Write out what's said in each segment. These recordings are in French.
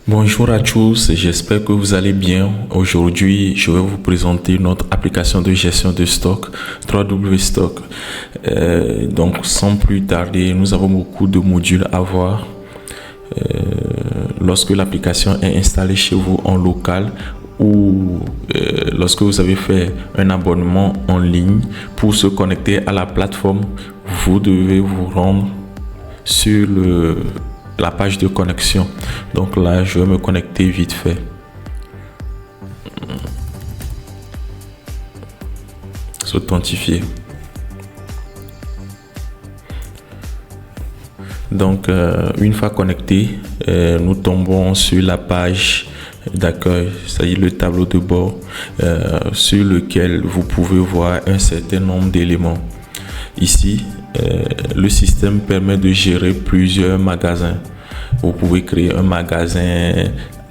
Bonjour à tous, j'espère que vous allez bien. Aujourd'hui, je vais vous présenter notre application de gestion de stock 3W Stock. Donc, sans plus tarder, nous avons beaucoup de modules à voir. Lorsque l'application est installée chez vous en local ou lorsque vous avez fait un abonnement en ligne pour se connecter à la plateforme, vous devez vous rendre sur la page de connexion. Donc là, je vais me connecter vite fait. S'authentifier. Donc, une fois connecté, nous tombons sur la page d'accueil, c'est-à-dire le tableau de bord sur lequel vous pouvez voir un certain nombre d'éléments. Ici, le système permet de gérer plusieurs magasins. Vous pouvez créer un magasin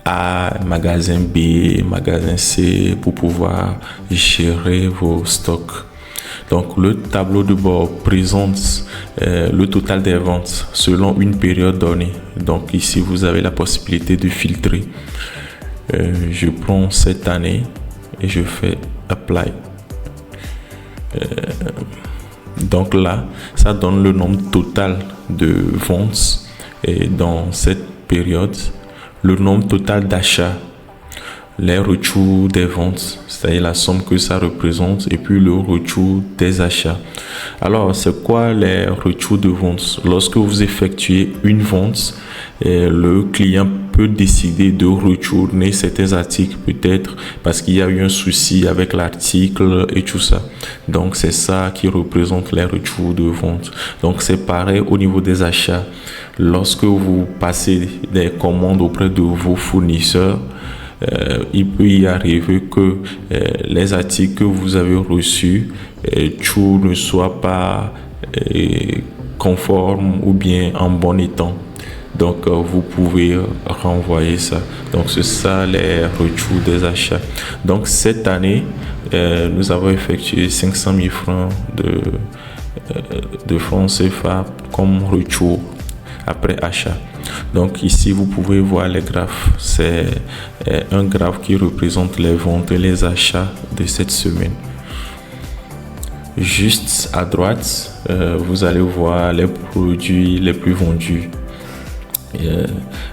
A, magasin B, magasin C pour pouvoir gérer vos stocks. Donc, le tableau de bord présente le total des ventes selon une période donnée. Donc, ici, vous avez la possibilité de filtrer. Je prends cette année et je fais Apply. Donc là, ça donne le nombre total de ventes et dans cette période, le nombre total d'achats, les retours des ventes, c'est-à-dire la somme que ça représente et puis le retour des achats. Alors, c'est quoi les retours de vente? Lorsque vous effectuez une vente, le client peut décider de retourner certains articles, peut-être parce qu'il y a eu un souci avec l'article et tout ça. Donc, c'est ça qui représente les retours de vente. Donc, c'est pareil au niveau des achats. Lorsque vous passez des commandes auprès de vos fournisseurs, il peut y arriver que les articles que vous avez reçus, tout ne soit pas conforme ou bien en bon état. Donc, vous pouvez renvoyer ça. Donc, c'est ça les retours des achats. Donc, cette année, nous avons effectué 500 000 francs de francs CFA comme retour après achat. Donc, ici, vous pouvez voir les graphes. C'est un graphe qui représente les ventes et les achats de cette semaine. Juste à droite, vous allez voir les produits les plus vendus.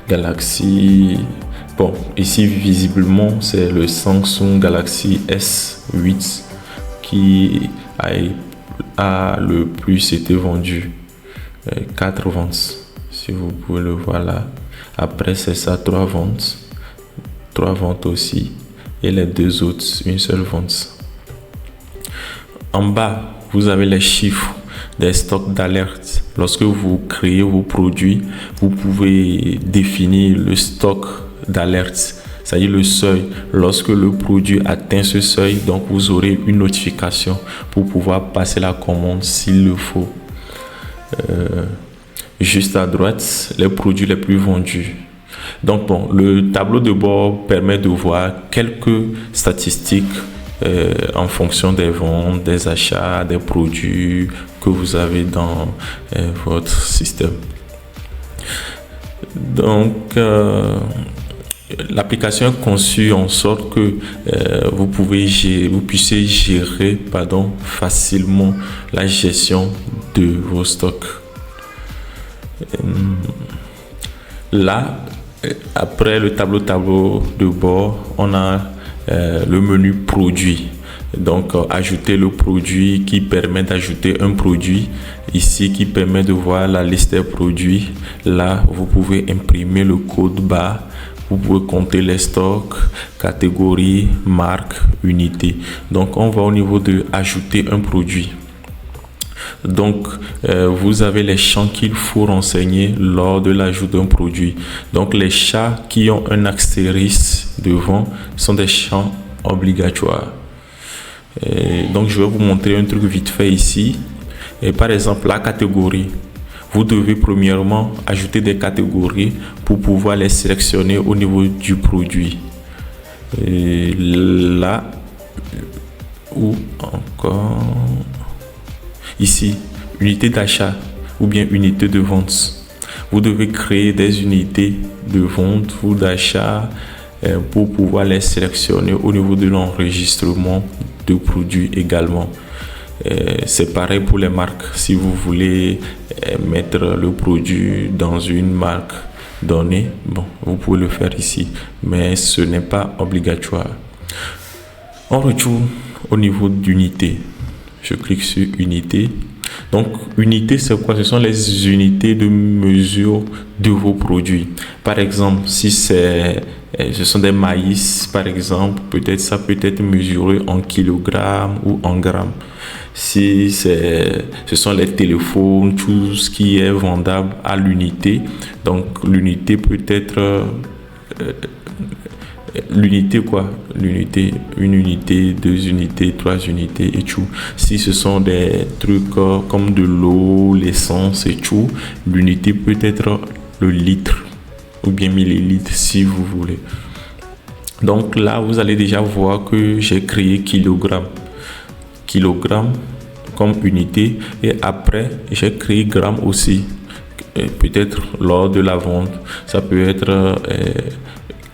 Galaxy, bon, ici visiblement c'est le Samsung Galaxy S8 qui a le plus été vendu, 4 ventes, si vous pouvez le voir là. Après c'est ça, 3 ventes aussi, et les deux autres, une seule vente. En bas, vous avez les chiffres des stocks d'alerte. Lorsque vous créez vos produits, vous pouvez définir le stock d'alerte, c'est-à-dire le seuil. Lorsque le produit atteint ce seuil, donc vous aurez une notification pour pouvoir passer la commande s'il le faut. Juste à droite, les produits les plus vendus. Donc bon, le tableau de bord permet de voir quelques statistiques en fonction des ventes, des achats, des produits que vous avez dans votre système. Donc, l'application est conçue en sorte que vous puissiez gérer facilement la gestion de vos stocks. Là, après le tableau de bord, on a le menu produit. Donc, ajouter le produit qui permet d'ajouter un produit. Ici, qui permet de voir la liste des produits. Là, vous pouvez imprimer le code barre. Vous pouvez compter les stocks, catégories, marques, unités. Donc, on va au niveau de ajouter un produit. Donc, vous avez les champs qu'il faut renseigner lors de l'ajout d'un produit. Donc, les champs qui ont un astérisque devant sont des champs obligatoires. Donc, je vais vous montrer un truc vite fait ici. Par exemple, la catégorie. Vous devez premièrement ajouter des catégories pour pouvoir les sélectionner au niveau du produit. Là, ou encore ici, unité d'achat ou bien unité de vente. vous devez créer des unités de vente ou d'achat pour pouvoir les sélectionner au niveau de l'enregistrement de produits également. C'est pareil pour les marques. Si vous voulez mettre le produit dans une marque donnée, bon, vous pouvez le faire ici, mais ce n'est pas obligatoire. On retourne au niveau d'unité. Je clique sur unité. Donc, unité, c'est quoi? Ce sont les unités de mesure de vos produits. Par exemple, si ce sont des maïs, par exemple, peut-être ça peut être mesuré en kilogrammes ou en grammes. Si ce sont les téléphones, tout ce qui est vendable à l'unité. Donc, l'unité peut être... l'unité quoi? L'unité, une unité, 2 unités, 3 unités et tout. Si ce sont des trucs comme de l'eau, l'essence et tout, l'unité peut être le litre ou bien millilitres si vous voulez. Donc là, vous allez déjà voir que j'ai créé kilogramme. Kilogramme comme unité et après, j'ai créé gramme aussi. Peut-être lors de la vente, ça peut être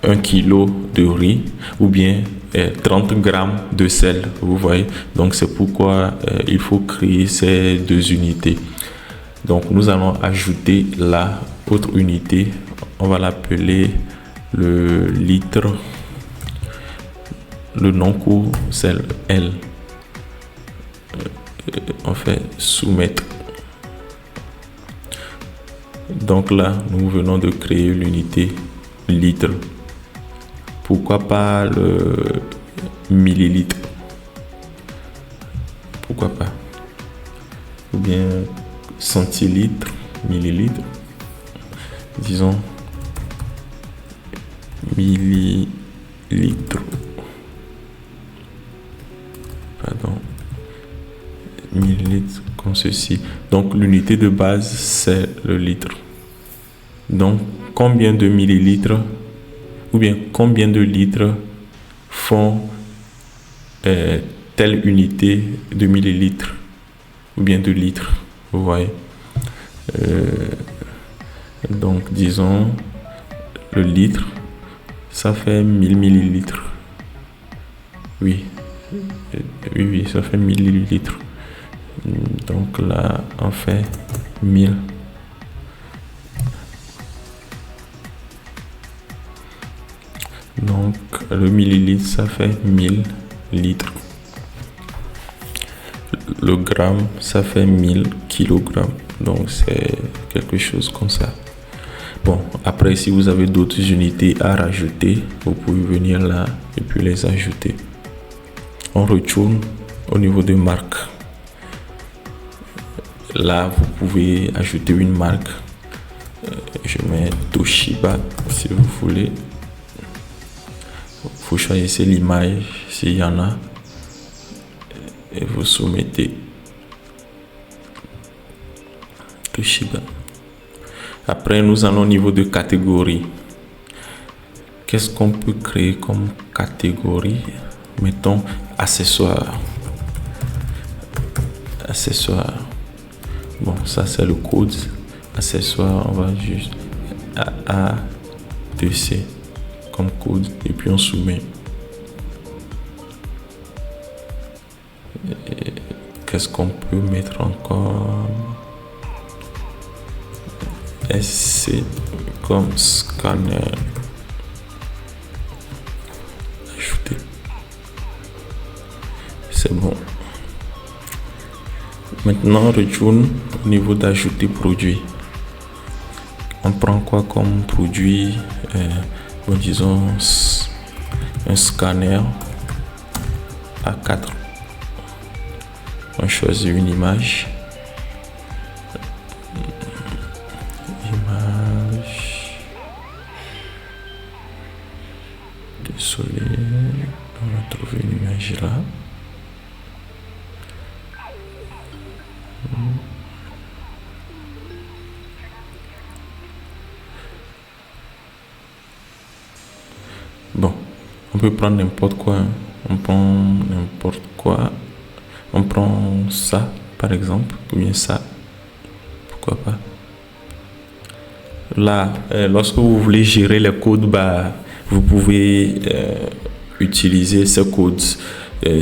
1 kilo de riz ou bien 30 grammes de sel, vous voyez. Donc c'est pourquoi il faut créer ces 2 unités. Donc nous allons ajouter la autre unité, on va l'appeler le litre. Le nom court c'est L. On fait soumettre. Donc là nous venons de créer l'unité litre. Pourquoi pas le millilitre? Pourquoi pas? Ou bien centilitre, millilitre. Disons millilitre. Pardon. Millilitre comme ceci. Donc l'unité de base c'est le litre. Donc combien de millilitres ou bien combien de litres font telle unité de millilitres ou bien de litres, vous voyez. Donc disons le litre ça fait 1000 millilitres. Oui, ça fait 1000 millilitres. Donc là on fait 1000. Donc le millilitre ça fait 1000 litres. Le gramme ça fait 1000 kilogrammes. Donc c'est quelque chose comme ça. Bon, après si vous avez d'autres unités à rajouter, vous pouvez venir là et puis les ajouter. On retourne au niveau de marque. Là vous pouvez ajouter une marque. Je mets Toshiba si vous voulez. Vous choisissez l'image s'il y en a et vous soumettez Toshiba. Après nous allons au niveau de catégorie. Qu'est-ce qu'on peut créer comme catégorie? Mettons accessoires. Bon, ça c'est le code. Accessoires, on va juste A2C comme code et puis on soumet. Qu'est-ce qu'on peut mettre encore? SC comme scanner. Ajouter. C'est bon. Maintenant on retourne au niveau d'ajouter produit. On prend quoi comme produit? Disons un scanner A4. On choisit une image. Désolé, on va trouver une image là. Bon, on peut prendre n'importe quoi. On prend n'importe quoi. On prend ça, par exemple, ou bien ça. Pourquoi pas? là, lorsque vous voulez gérer les codes barres, vous pouvez utiliser ces codes.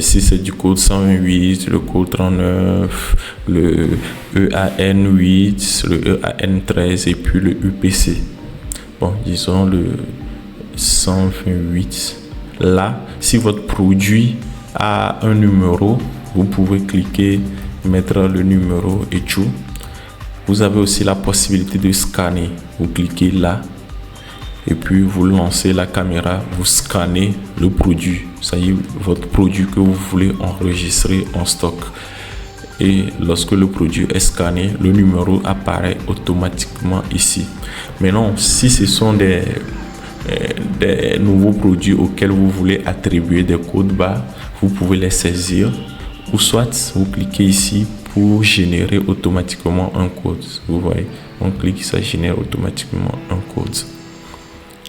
Si c'est du code 128, le code 39, le EAN8, le EAN13 et puis le UPC. Bon, disons le 128. Là, si votre produit a un numéro, vous pouvez cliquer, mettre le numéro et tout. Vous avez aussi la possibilité de scanner. Vous cliquez là et puis vous lancez la caméra, vous scannez le produit. Ça y est, votre produit que vous voulez enregistrer en stock. Et lorsque le produit est scanné, le numéro apparaît automatiquement ici. Maintenant, si ce sont des nouveaux produits auxquels vous voulez attribuer des codes barres, vous pouvez les saisir ou soit vous cliquez ici pour générer automatiquement un code. Vous voyez, on clique, ça génère automatiquement un code.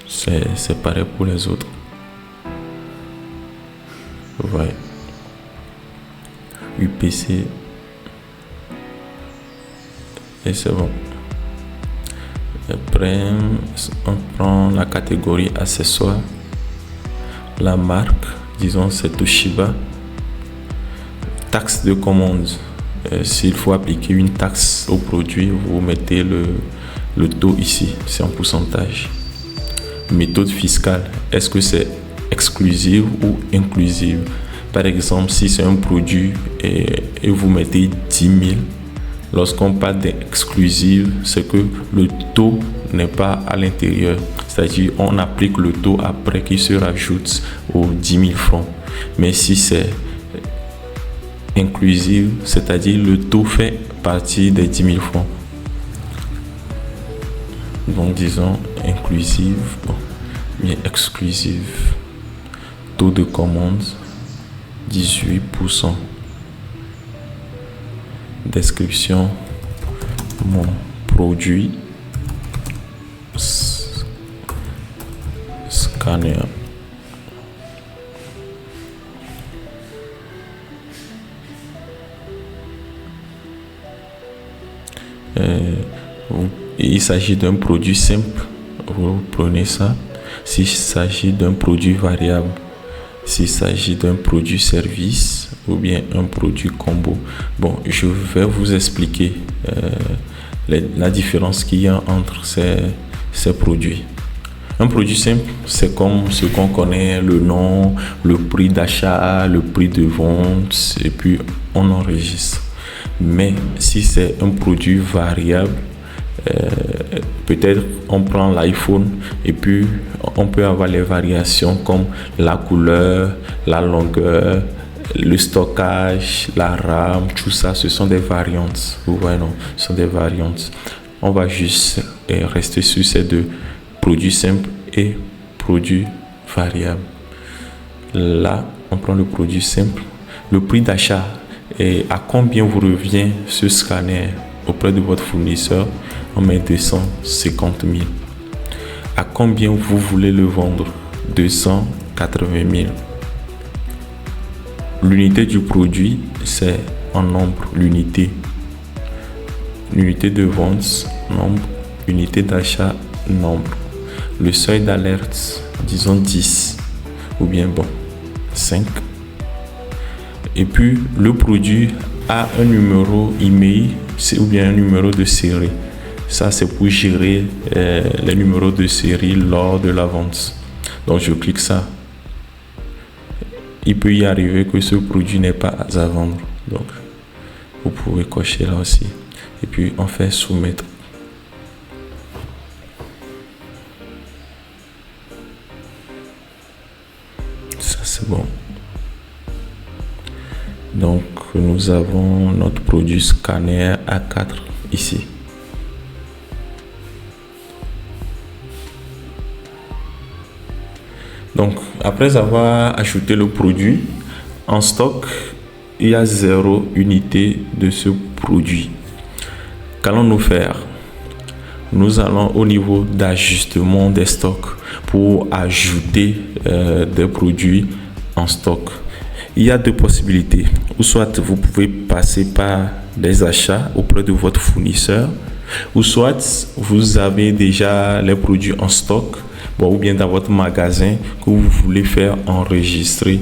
C'est pareil pour les autres. Vous voyez, UPC et c'est bon. Après, on prend la catégorie accessoires, la marque, disons c'est Toshiba. Taxe de commande. S'il faut appliquer une taxe au produit, vous mettez le taux ici, c'est en pourcentage. Méthode fiscale, est-ce que c'est exclusive ou inclusive? Par exemple, si c'est un produit et vous mettez 10 000, lorsqu'on parle d'exclusive, c'est que le taux n'est pas à l'intérieur. C'est-à-dire, on applique le taux après qui se rajoute aux 10 000 francs. Mais si c'est inclusive, c'est-à-dire le taux fait partie des 10 000 francs. Donc disons inclusive, bon, mais exclusive. Taux de commande 18%. Description, mon produit scanner. Il s'agit d'un produit simple, vous prenez ça. S'il s'agit d'un produit variable, s'il s'agit d'un produit service ou bien un produit combo. Bon, je vais vous expliquer la différence qu'il y a entre ces produits. Un produit simple, c'est comme ce qu'on connaît, le nom, le prix d'achat, le prix de vente, et puis on enregistre. Mais si c'est un produit variable, peut-être on prend l'iPhone et puis on peut avoir les variations comme la couleur, la longueur, le stockage, la RAM, tout ça, ce sont des variantes. Vous voyez, non, ce sont des variantes. On va juste rester sur ces deux, produits simples et produits variables. Là, on prend le produit simple. Le prix d'achat et à combien vous revient ce scanner auprès de votre fournisseur? On met 250 000. À combien vous voulez le vendre? 280 000. L'unité du produit, c'est en nombre, l'unité. L'unité de vente, nombre. Unité d'achat, nombre. Le seuil d'alerte, disons 10. Ou bien, bon, 5. Et puis, le produit a un numéro email ou bien un numéro de série. Ça, c'est pour gérer les numéros de série lors de la vente. Donc, je clique ça. Il peut y arriver que ce produit n'est pas à vendre. Donc, vous pouvez cocher là aussi. Et puis, on fait soumettre. Ça, c'est bon. Donc, nous avons notre produit scanner A4 ici. Donc, après avoir ajouté le produit en stock, il y a 0 unité de ce produit. Qu'allons-nous faire? Nous allons au niveau d'ajustement des stocks pour ajouter des produits en stock. Il y a deux possibilités. Ou soit vous pouvez passer par des achats auprès de votre fournisseur Ou soit vous avez déjà les produits en stock, ou bien dans votre magasin que vous voulez faire enregistrer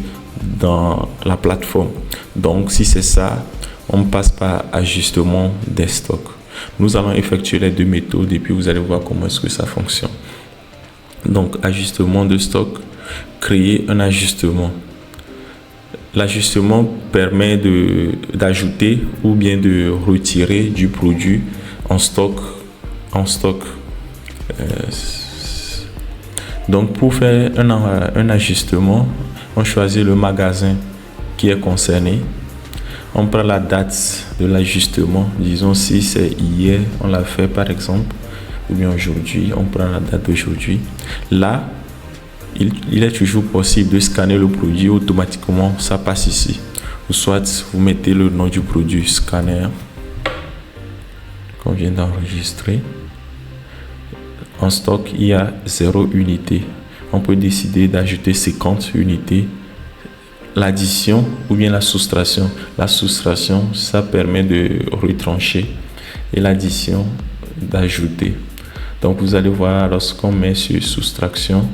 dans la plateforme. Donc si c'est ça, on passe par ajustement des stocks. Nous allons effectuer les deux méthodes et puis vous allez voir comment est-ce que ça fonctionne. Donc ajustement de stock, créer un ajustement. L'ajustement permet d'ajouter ou bien de retirer du produit en stock. Donc pour faire un ajustement, on choisit le magasin qui est concerné. On prend la date de l'ajustement. Disons si c'est hier, on l'a fait par exemple, ou bien aujourd'hui, on prend la date d'aujourd'hui. Là, il est toujours possible de scanner le produit automatiquement, ça passe ici. Ou soit vous mettez le nom du produit, scanner, qu'on vient d'enregistrer. En stock, il y a 0 unité. On peut décider d'ajouter 50 unités. L'addition ou bien la soustraction. La soustraction, ça permet de retrancher et l'addition d'ajouter. Donc vous allez voir, lorsqu'on met sur soustraction,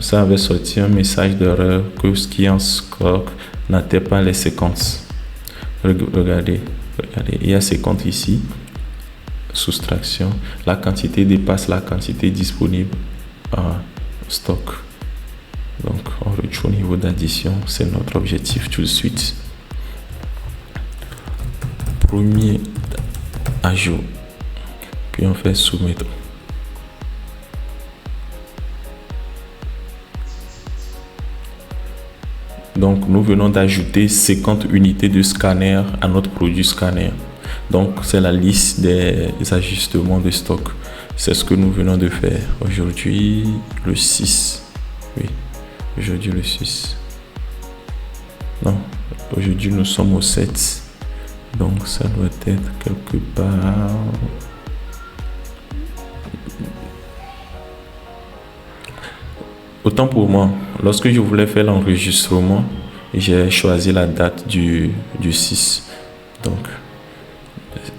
ça avait sorti un message d'erreur que ce qui est en stock n'atteint pas les 50. Regardez, il y a 50 ici. Soustraction, la quantité dépasse la quantité disponible en stock. Donc on retourne au niveau d'addition, c'est notre objectif tout de suite. Premier ajout, puis on fait soumettre. Donc nous venons d'ajouter 50 unités de scanner à notre produit scanner. Donc c'est la liste des ajustements de stock. C'est ce que nous venons de faire aujourd'hui le 6. Oui, aujourd'hui le 6. Non, aujourd'hui nous sommes au 7. Donc ça doit être quelque part. Autant pour moi, lorsque je voulais faire l'enregistrement, j'ai choisi la date du 6. Donc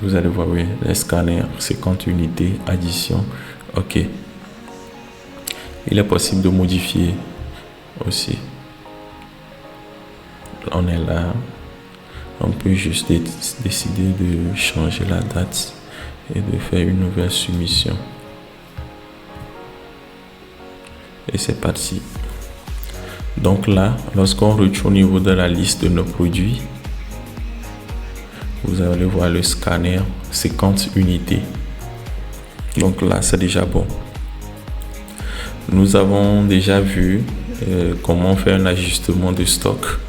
vous allez voir, oui, les scanners, 50 unités, addition, ok. Il est possible de modifier aussi. On est là, on peut juste décider de changer la date et de faire une nouvelle soumission. Et c'est parti. Donc là, lorsqu'on retourne au niveau de la liste de nos produits, vous allez voir le scanner 50 unités. Donc là, c'est déjà bon. Nous avons déjà vu comment faire un ajustement de stock.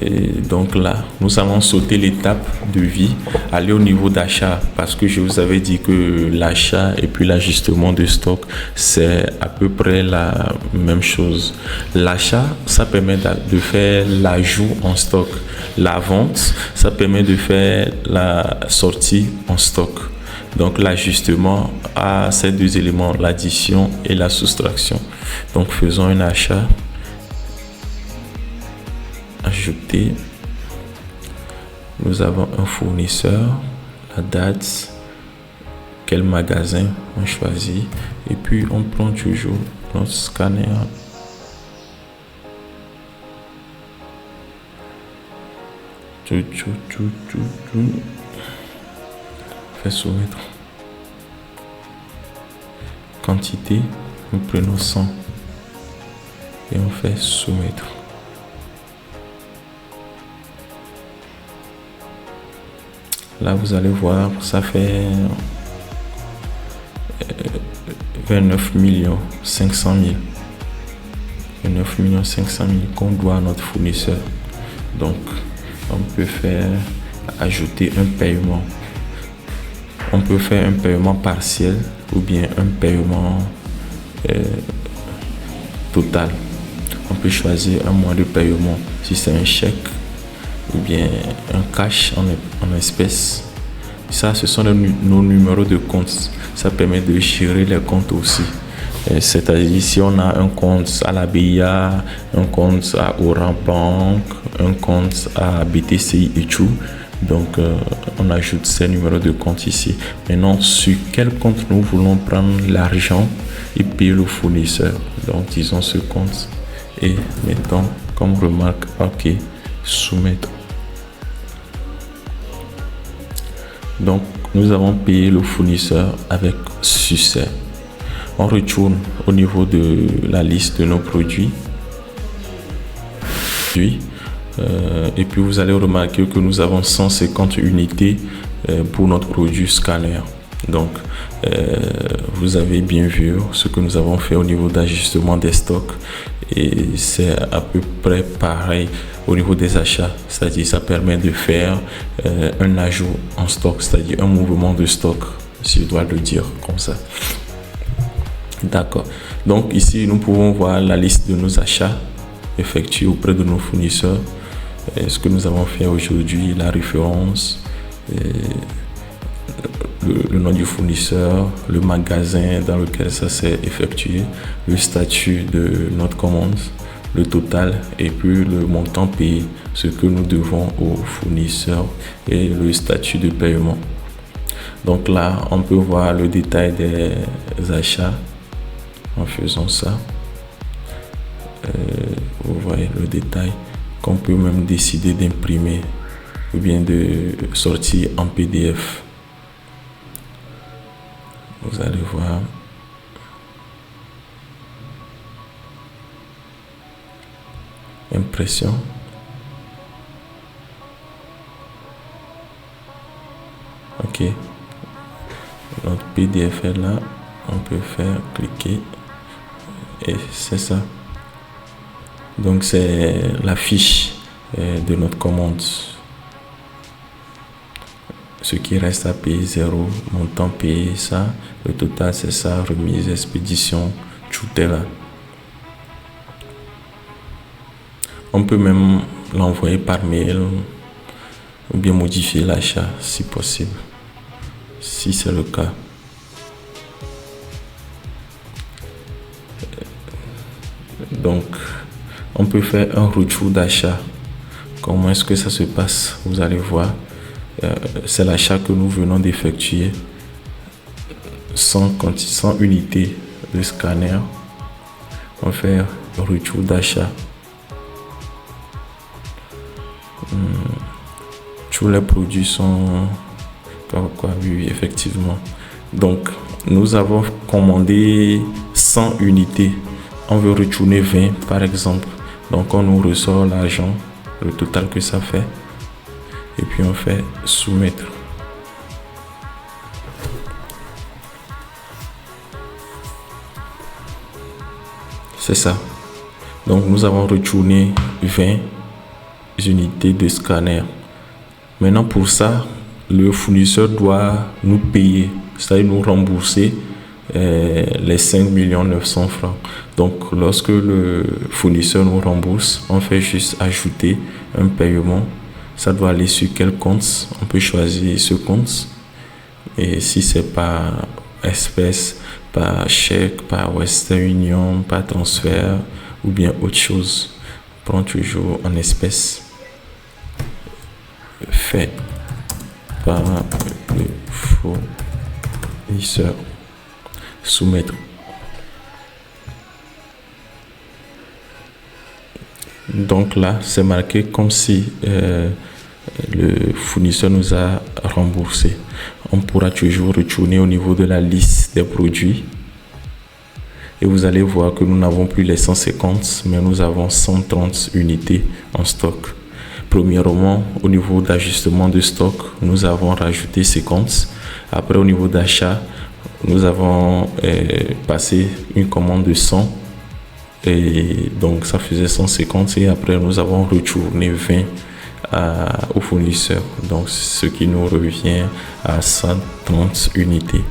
Et donc là, nous allons sauter l'étape de vie, aller au niveau d'achat, parce que je vous avais dit que l'achat et puis l'ajustement de stock, c'est à peu près la même chose. L'achat, ça permet de faire l'ajout en stock. La vente, ça permet de faire la sortie en stock. Donc l'ajustement a ces deux éléments, l'addition et la soustraction. Donc faisons un achat. Ajouter, nous avons un fournisseur, la date, quel magasin on choisit et puis on prend toujours notre scanner. Fait soumettre. Quantité, nous prenons 100 et on fait soumettre. Là, vous allez voir, ça fait 29 500 000. 29 500 000 qu'on doit à notre fournisseur. Donc, on peut ajouter un paiement. On peut faire un paiement partiel ou bien un paiement total. On peut choisir un mois de paiement si c'est un chèque ou bien un cash en espèces. Ça, ce sont nos numéros de compte. Ça permet de gérer les comptes aussi. C'est-à-dire si on a un compte à la BIA, un compte à Orange Bank, un compte à BTCI et tout, Donc, on ajoute ces numéros de compte ici. Maintenant, sur quel compte nous voulons prendre l'argent et payer le fournisseur. Donc, disons ce compte et mettons comme remarque, OK, soumettre. Donc, nous avons payé le fournisseur avec succès. On retourne au niveau de la liste de nos produits. Et puis vous allez remarquer que nous avons 150 unités pour notre produit scanner. Donc vous avez bien vu ce que nous avons fait au niveau d'ajustement des stocks, et c'est à peu près pareil au niveau des achats, c'est-à-dire ça permet de faire un ajout en stock, c'est-à-dire un mouvement de stock, si je dois le dire comme ça. D'accord. Donc ici nous pouvons voir la liste de nos achats effectués auprès de nos fournisseurs, ce que nous avons fait aujourd'hui, la référence, le nom du fournisseur, le magasin dans lequel ça s'est effectué, le statut de notre commande, le total et puis le montant payé, ce que nous devons au fournisseur et le statut de paiement. Donc là, on peut voir le détail des achats en faisant ça. Vous voyez le détail qu'on peut même décider d'imprimer ou bien de sortir en PDF. Vous allez voir. Impression. OK. Notre PDF est là. On peut faire cliquer. Et c'est ça. Donc c'est la fiche de notre commande. Ce qui reste à payer 0, montant payé, ça. Le total c'est ça, remise, expédition, tout est là. On peut même l'envoyer par mail ou bien modifier l'achat si possible, si c'est le cas. Donc on peut faire un retour d'achat. Comment est-ce que ça se passe? Vous allez voir. C'est l'achat que nous venons d'effectuer. 100 unités de scanner. On fait un retour d'achat. Tous les produits sont oui, effectivement. Donc nous avons commandé 100 unités. On veut retourner 20 par exemple. Donc on nous ressort l'argent, le total que ça fait. Et puis on fait soumettre. C'est ça. Donc nous avons retourné 20 unités de scanner. Maintenant pour ça, le fournisseur doit nous payer, c'est-à-dire nous rembourser les 5 900 000 francs. Donc lorsque le fournisseur nous rembourse, on fait juste ajouter un paiement. Ça doit aller sur quel compte? On peut choisir ce compte. Et si c'est par espèce, par chèque, par Western Union, par transfert ou bien autre chose, prends toujours en espèces. Fait par le fournisseur. Soumettre. Donc là, c'est marqué comme si le fournisseur nous a remboursé. On pourra toujours retourner au niveau de la liste des produits. Et vous allez voir que nous n'avons plus les 150, mais nous avons 130 unités en stock. Premièrement, au niveau d'ajustement de stock, nous avons rajouté 50. Après, au niveau d'achat, nous avons passé une commande de 100. Et donc ça faisait 150 et après nous avons retourné 20 au fournisseur, donc ce qui nous revient à 130 unités.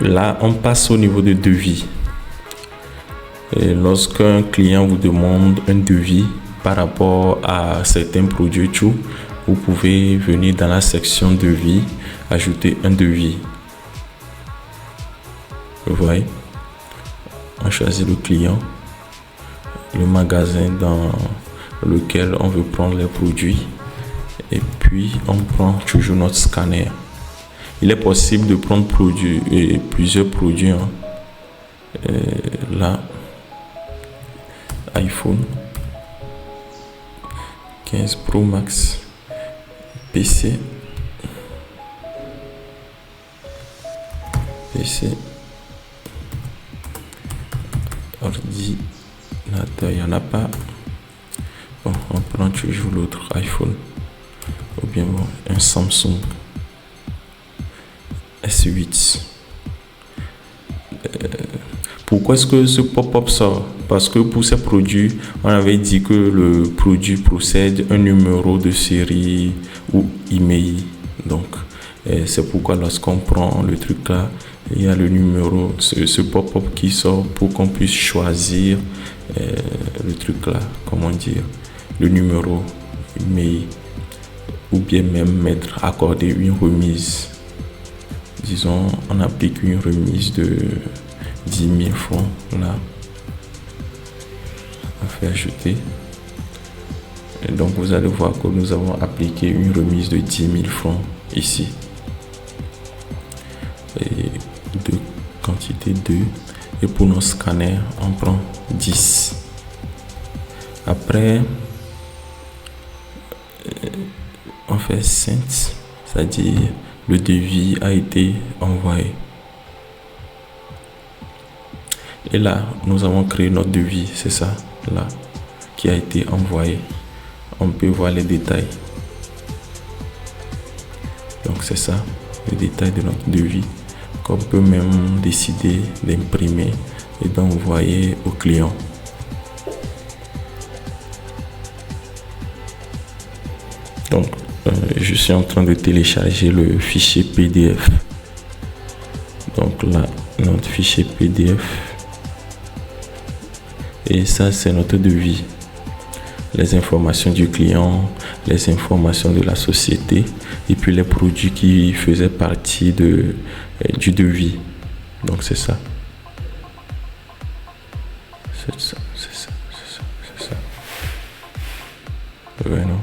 Là on passe au niveau de devis. Et lorsqu'un client vous demande un devis par rapport à certains produits, vous pouvez venir dans la section devis, ajouter un devis. Vous voyez, on choisit le client, le magasin dans lequel on veut prendre les produits. Et puis, on prend toujours notre scanner. Il est possible de prendre plusieurs produits. Là, iPhone 15 Pro Max, PC, ordinateur, il n'y en a pas. Bon, on prend toujours l'autre iPhone, ou bien bon, un Samsung S8. Pourquoi est-ce que ce pop-up sort? Parce que pour ces produits, on avait dit que le produit possède un numéro de série ou email. Donc, c'est pourquoi lorsqu'on prend le truc là, il y a le numéro, ce pop-up qui sort pour qu'on puisse choisir le truc là, comment dire, le numéro email, ou bien même accorder une remise. Disons, on applique une remise de 10 000 francs là. On fait ajouter. Et donc vous allez voir que nous avons appliqué une remise de 10 000 francs ici. Et de quantité 2. Et pour nos scanners, on prend 10. Après, on fait sent, c'est-à-dire le devis a été envoyé. Et là, nous avons créé notre devis, c'est ça, là, qui a été envoyé. On peut voir les détails. Donc c'est ça, les détails de notre devis, qu'on peut même décider d'imprimer et d'envoyer au client. Donc, je suis en train de télécharger le fichier PDF. Donc là, notre fichier PDF. Et ça, c'est notre devis. Les informations du client, les informations de la société et puis les produits qui faisaient partie du devis. Donc c'est ça. C'est ça. Ouais, non.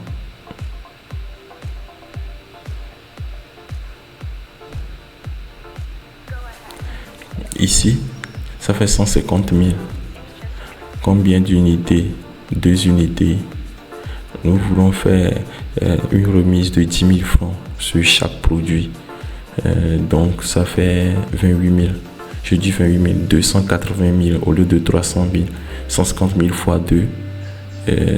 Ici, ça fait 150 000. Combien d'unités? 2 unités. Nous voulons faire une remise de 10 000 francs sur chaque produit. Donc ça fait 28 000. Je dis 28 000, 280 000 au lieu de 300 000. 150 000 fois 2,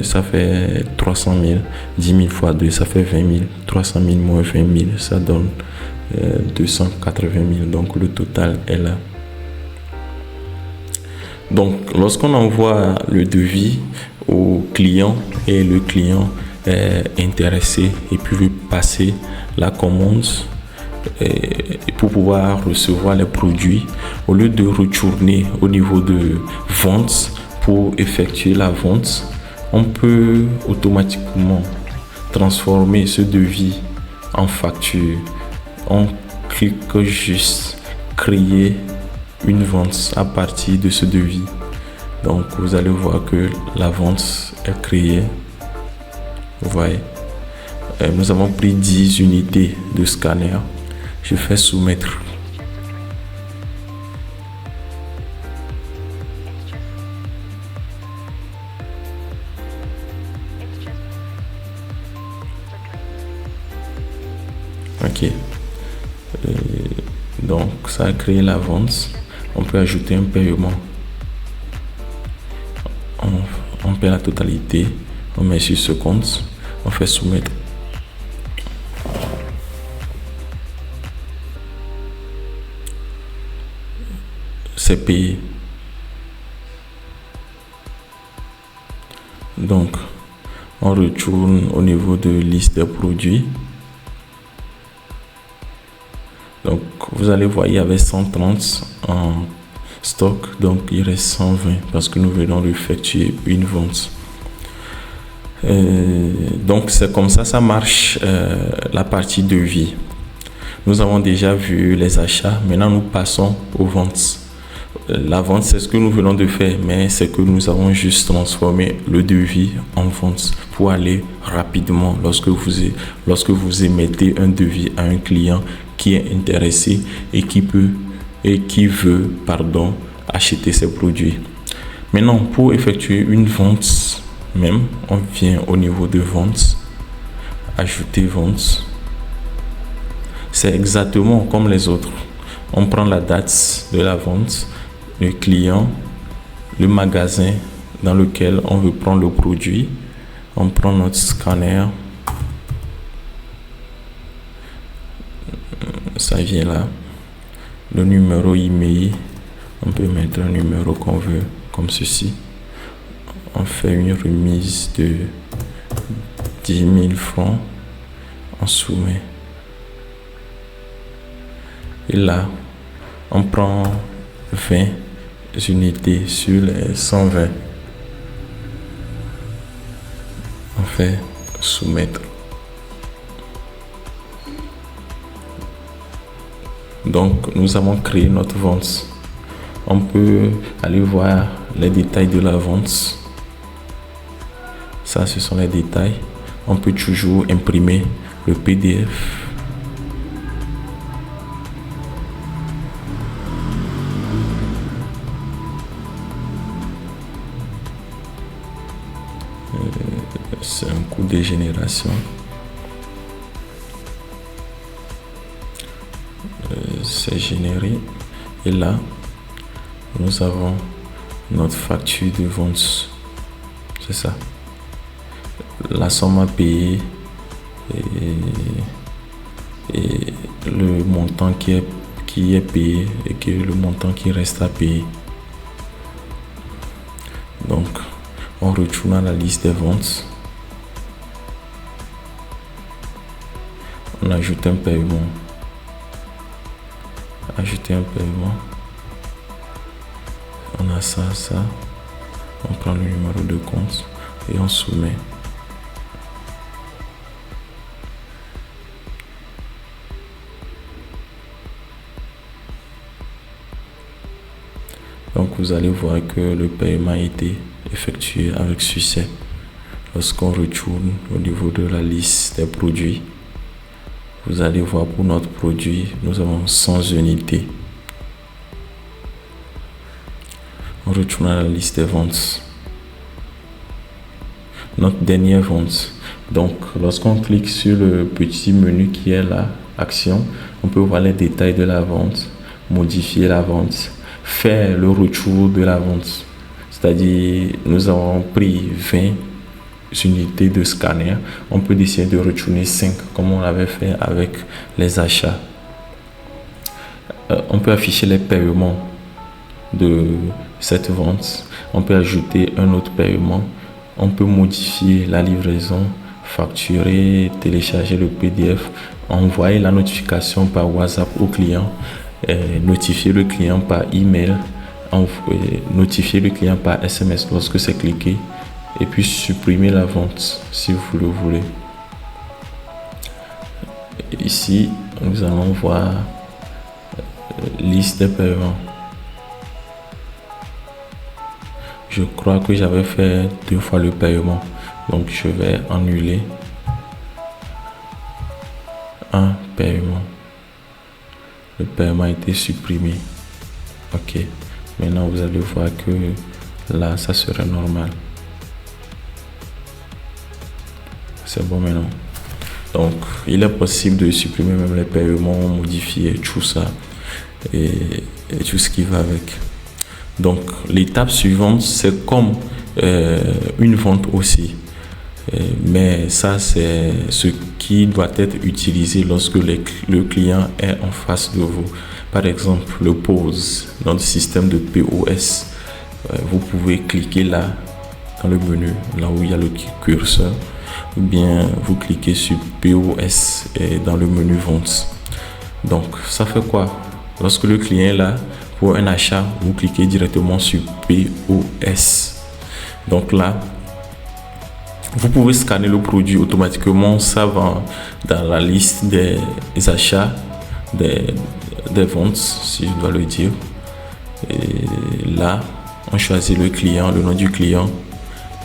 ça fait 300 000. 10 000 fois 2, ça fait 20 000. 300 000 moins 20 000, ça donne 280 000. Donc le total est là. Donc, lorsqu'on envoie le devis au client et le client est intéressé et puis veut passer la commande pour pouvoir recevoir les produits, au lieu de retourner au niveau de vente pour effectuer la vente, on peut automatiquement transformer ce devis en facture. On clique juste créer une vente à partir de ce devis. Donc vous allez voir que la vente est créée. Vous voyez, nous avons pris 10 unités de scanner. Je fais soumettre. Ok. Donc ça a créé la vente. On peut ajouter un paiement. On paie la totalité. On met sur ce compte. On fait soumettre. C'est payé. Donc, on retourne au niveau de liste des produits. Donc, vous allez voir, il y avait 130 en stock, donc il reste 120 parce que nous venons d'effectuer une vente. Donc, c'est comme ça marche la partie devis. Nous avons déjà vu les achats, maintenant nous passons aux ventes. La vente, c'est ce que nous venons de faire, mais c'est que nous avons juste transformé le devis en vente pour aller rapidement lorsque vous émettez un devis à un client qui est intéressé et qui veut acheter ces produits. Maintenant, pour effectuer une vente, même, on vient au niveau de vente, ajouter vente. C'est exactement comme les autres. On prend la date de la vente, le client, le magasin dans lequel on veut prendre le produit. On prend notre scanner. Ça vient là. Le numéro email. On peut mettre un numéro qu'on veut, comme ceci. On fait une remise de 10 000 francs. On soumet. Et là, on prend 20 unités sur les 120. On fait soumettre. Donc, nous avons créé notre vente. On peut aller voir les détails de la vente. Ça, ce sont les détails. On peut toujours imprimer le PDF. C'est un coût de génération. C'est généré. Et là, nous avons notre facture de vente. C'est ça. La somme à payer et le montant qui est payé et que le montant qui reste à payer. Donc, on retourne à la liste des ventes. On ajoute un paiement. Ajouter un paiement. On a ça. On prend le numéro de compte et on soumet. Donc vous allez voir que le paiement a été effectué avec succès. Lorsqu'on retourne au niveau de la liste des produits, vous allez voir pour notre produit, nous avons 100 unités. On retourne à la liste des ventes. Notre dernière vente. Donc, lorsqu'on clique sur le petit menu qui est là, Action, on peut voir les détails de la vente, modifier la vente, faire le retour de la vente. C'est-à-dire, nous avons pris 20 unités de scanner. On peut décider de retourner 5 comme on l'avait fait avec les achats. On peut afficher les paiements de cette vente. On peut ajouter un autre paiement. On peut modifier la livraison, facturer, télécharger le PDF, envoyer la notification par WhatsApp au client, notifier le client par email, notifier le client par SMS lorsque c'est cliqué, et puis supprimer la vente si vous le voulez. Ici, nous allons voir liste des paiements. Je crois que j'avais fait 2 fois le paiement, donc je vais annuler un paiement. Le paiement a été supprimé. Ok, maintenant vous allez voir que là ça serait normal. C'est bon maintenant. Donc il est possible de supprimer même les paiements, modifier tout ça et tout ce qui va avec. Donc l'étape suivante, c'est comme une vente aussi, mais ça c'est ce qui doit être utilisé lorsque le client est en face de vous. Par exemple, le POS, dans le système de POS, vous pouvez cliquer là dans le menu, là où il y a le curseur, ou bien vous cliquez sur POS et dans le menu vente. Donc ça fait quoi? Lorsque le client est là pour un achat, vous cliquez directement sur POS. Donc là, vous pouvez scanner le produit automatiquement. Ça va dans la liste des achats, des ventes, si je dois le dire. Et là, on choisit le client, le nom du client.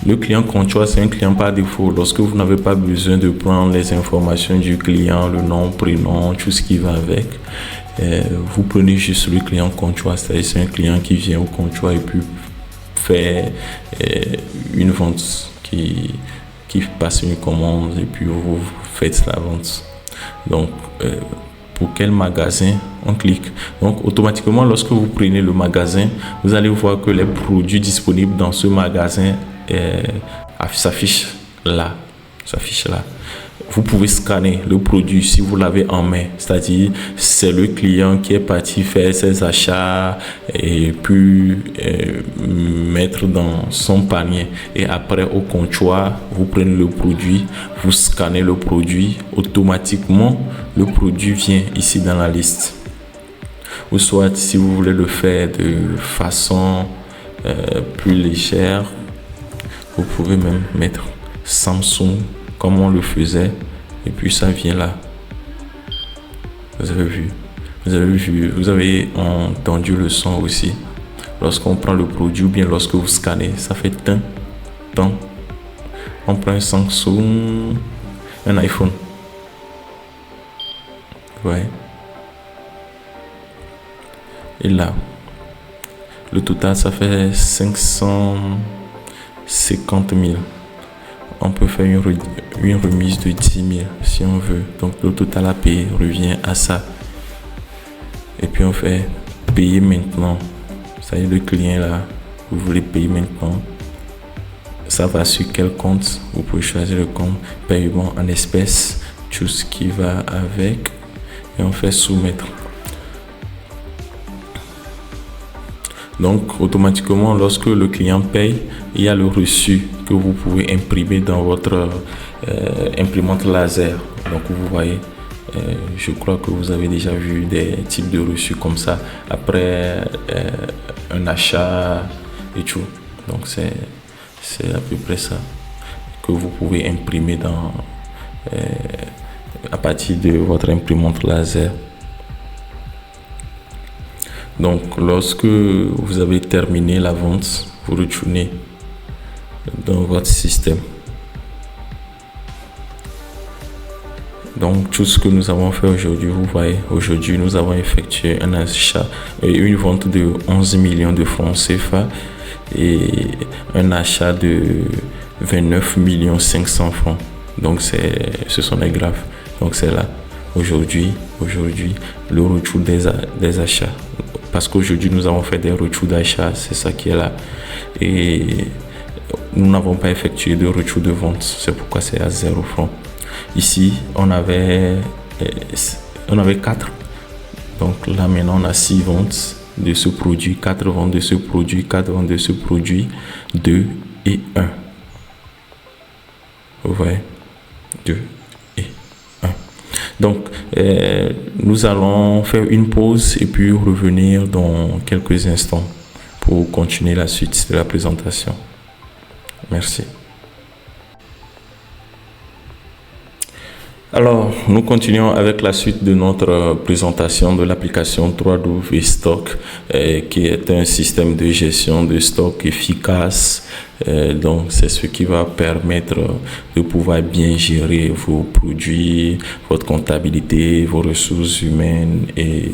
Le client Contour, c'est un client par défaut. Lorsque vous n'avez pas besoin de prendre les informations du client, le nom, prénom, tout ce qui va avec, vous prenez juste le client Contour. C'est un client qui vient au Contour et puis fait une vente, qui passe une commande et puis vous faites la vente. Donc, pour quel magasin on clique. Donc, automatiquement, lorsque vous prenez le magasin, vous allez voir que les produits disponibles dans ce magasin s'affichent là. Vous pouvez scanner le produit si vous l'avez en main, c'est-à-dire c'est le client qui est parti faire ses achats et puis mettre dans son panier, et après au comptoir vous prenez le produit, vous scannez le produit, automatiquement le produit vient ici dans la liste. Ou soit si vous voulez le faire de façon plus légère, vous pouvez même mettre Samsung comme on le faisait, et puis ça vient là. Vous avez entendu le son aussi. Lorsqu'on prend le produit ou bien lorsque vous scannez, ça fait tant. On prend un Samsung, un iPhone. Ouais. Et là, le total, ça fait 550 000. On peut faire une remise de 10 000 si on veut. Donc le total à payer revient à ça. Et puis on fait payer maintenant. Ça y est, le client là, vous voulez payer maintenant. Ça va sur quel compte? Vous pouvez choisir le compte, paiement en espèces, tout ce qui va avec. Et on fait soumettre. Donc, automatiquement, lorsque le client paye, il y a le reçu que vous pouvez imprimer dans votre imprimante laser. Donc, vous voyez, je crois que vous avez déjà vu des types de reçus comme ça après un achat et tout. Donc, c'est à peu près ça que vous pouvez imprimer à partir de votre imprimante laser. Donc, lorsque vous avez terminé la vente, vous retournez dans votre système. Donc, tout ce que nous avons fait aujourd'hui, vous voyez, aujourd'hui, nous avons effectué un achat et une vente de 11 millions de francs CFA et un achat de 29 500 000 francs. Donc, ce sont les graphes. Donc, c'est là. Aujourd'hui, le retour des achats. Parce qu'aujourd'hui, nous avons fait des retours d'achat, c'est ça qui est là. Et nous n'avons pas effectué de retour de vente, c'est pourquoi c'est à 0 francs. Ici, on avait 4. Donc là, maintenant, on a 6 ventes de ce produit, 4 ventes de ce produit, 4 ventes de ce produit, 2 et 1. Vous voyez, 2 et 1. Donc, nous allons faire une pause et puis revenir dans quelques instants pour continuer la suite de la présentation. Merci. Alors, nous continuons avec la suite de notre présentation de l'application 3W Stock, qui est un système de gestion de stock efficace. Donc, c'est ce qui va permettre de pouvoir bien gérer vos produits, votre comptabilité, vos ressources humaines et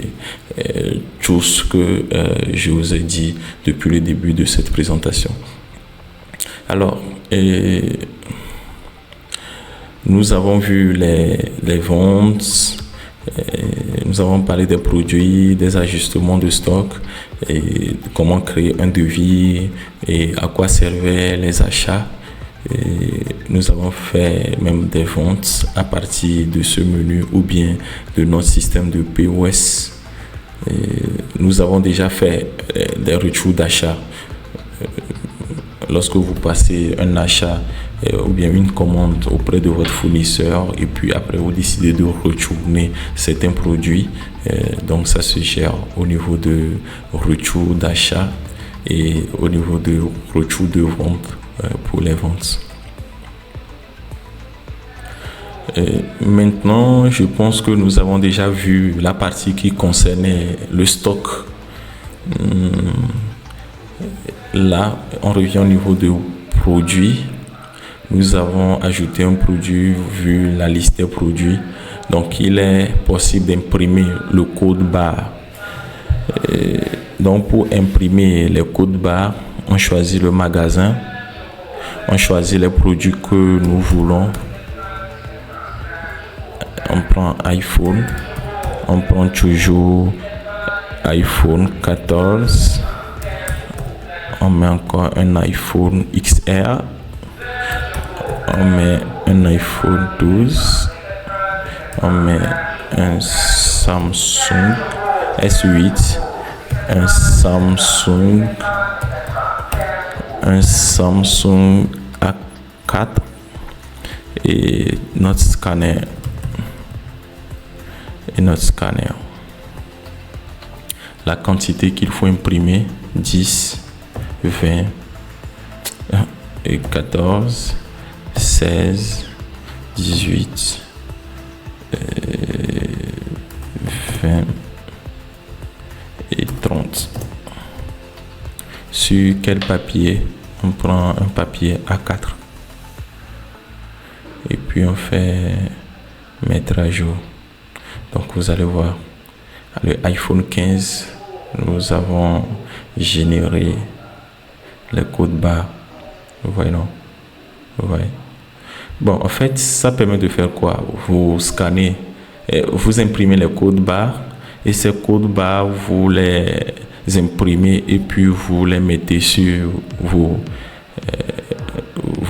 tout ce que je vous ai dit depuis le début de cette présentation. Alors, nous avons vu les ventes, nous avons parlé des produits, des ajustements de stock, et comment créer un devis et à quoi servaient les achats. Et nous avons fait même des ventes à partir de ce menu ou bien de notre système de POS. Et nous avons déjà fait des retours d'achat. Lorsque vous passez un achat ou bien une commande auprès de votre fournisseur et puis après vous décidez de retourner certains produits, donc ça se gère au niveau de retour d'achat et au niveau de retour de vente pour les ventes. Maintenant, je pense que nous avons déjà vu la partie qui concernait le stock. Là, on revient au niveau de produits. Nous avons ajouté un produit vu la liste des produits. Donc, il est possible d'imprimer le code barre. Donc, pour imprimer les codes barres, on choisit le magasin. On choisit les produits que nous voulons. On prend iPhone. On prend toujours iPhone 14. On met encore un iPhone XR. On met un iPhone 12. On met un Samsung S8. Un Samsung A4 et notre scanner. La quantité qu'il faut imprimer, 10, 20, 14, 16, 18, 20 et 30. Sur quel papier? On prend un papier A4 et puis on fait mettre à jour. Donc vous allez voir, le iPhone 15, nous avons généré le code barre. Vous voyez, non? Vous voyez? Bon, en fait, ça permet de faire quoi? Vous scannez, vous imprimez les codes barres et ces codes barres, vous les imprimez et puis vous les mettez sur vos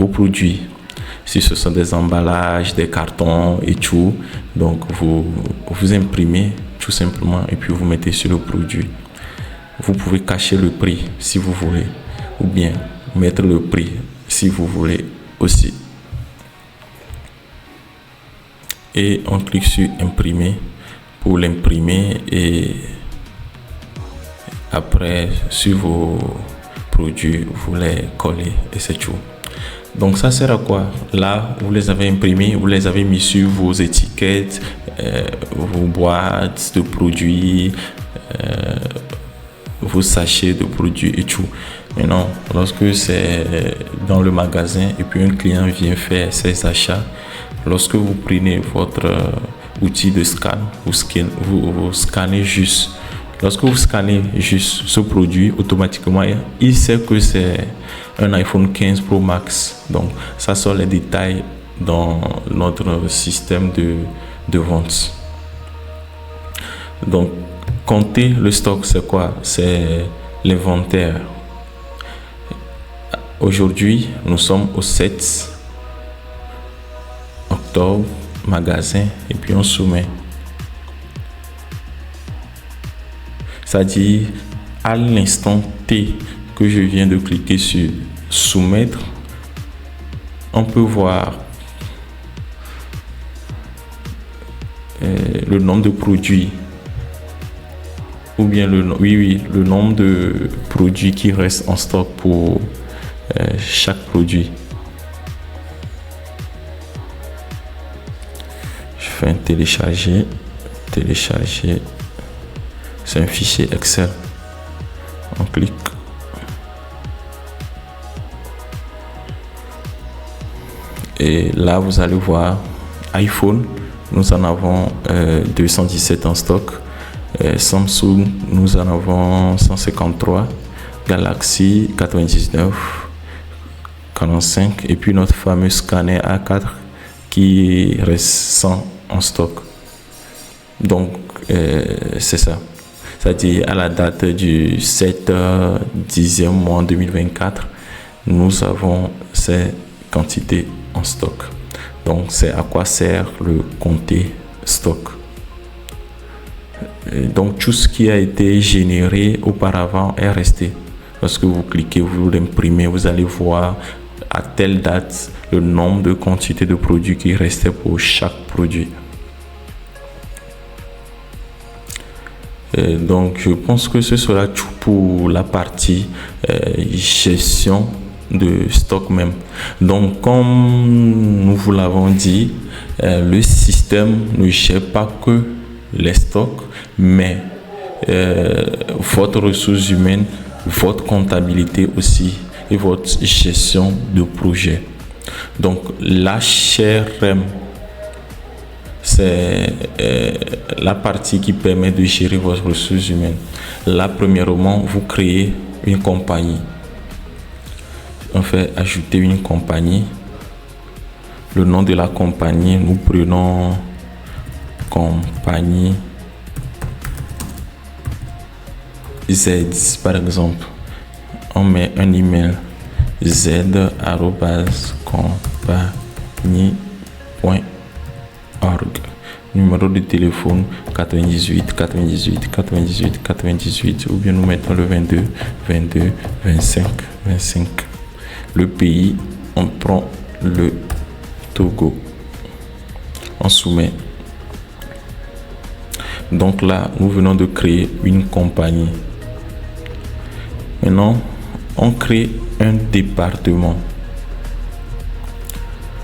produits. Si ce sont des emballages, des cartons et tout, donc vous imprimez tout simplement et puis vous mettez sur le produit. Vous pouvez cacher le prix si vous voulez ou bien mettre le prix si vous voulez aussi. Et on clique sur imprimer pour l'imprimer et après sur vos produits vous les collez et c'est tout. Donc ça sert à quoi? Là, vous les avez imprimés, vous les avez mis sur vos étiquettes, vos boîtes de produits, vos sachets de produits et tout. Maintenant, lorsque c'est dans le magasin et puis un client vient faire ses achats, lorsque vous prenez votre outil de scan, vous scannez juste. Lorsque vous scannez juste ce produit, automatiquement, il sait que c'est un iPhone 15 Pro Max. Donc, ça sont les détails dans notre système de vente. Donc, compter le stock, c'est quoi? C'est l'inventaire. Aujourd'hui, nous sommes au 7 octobre, magasin, et puis on soumet. C'est-à-dire, à l'instant T que je viens de cliquer sur soumettre, on peut voir le nombre de produits ou bien le nombre de produits qui restent en stock pour chaque produit. Je fais un télécharger. C'est un fichier Excel. On clique. Et là, vous allez voir iPhone. Nous en avons 217 en stock. Samsung, nous en avons 153. Galaxy, 99. 45. Et puis notre fameux scanner A4 qui reste 100 en stock. Donc, c'est ça. C'est-à-dire à la date du 7 10e mois 2024, nous avons ces quantités en stock. Donc, c'est à quoi sert le compter stock. Et donc, tout ce qui a été généré auparavant est resté. Lorsque vous cliquez, vous l'imprimez, vous allez voir à telle date le nombre de quantités de produits qui restaient pour chaque produit. Donc, je pense que ce sera tout pour la partie gestion de stock même. Donc, comme nous vous l'avons dit, le système ne gère pas que les stocks, mais votre ressource humaine, votre comptabilité aussi et votre gestion de projet. Donc l'HRM, c'est la partie qui permet de gérer vos ressources humaines. Là, premièrement, vous créez une compagnie. On fait ajouter une compagnie. Le nom de la compagnie, nous prenons compagnie Z par exemple. On met un email z@compagnie.org. Numéro de téléphone 98 98 98 98 ou bien nous mettons le 22 22 25 25. Le pays, on prend le Togo. On soumet. Donc là, nous venons de créer une compagnie. Maintenant, on crée un département.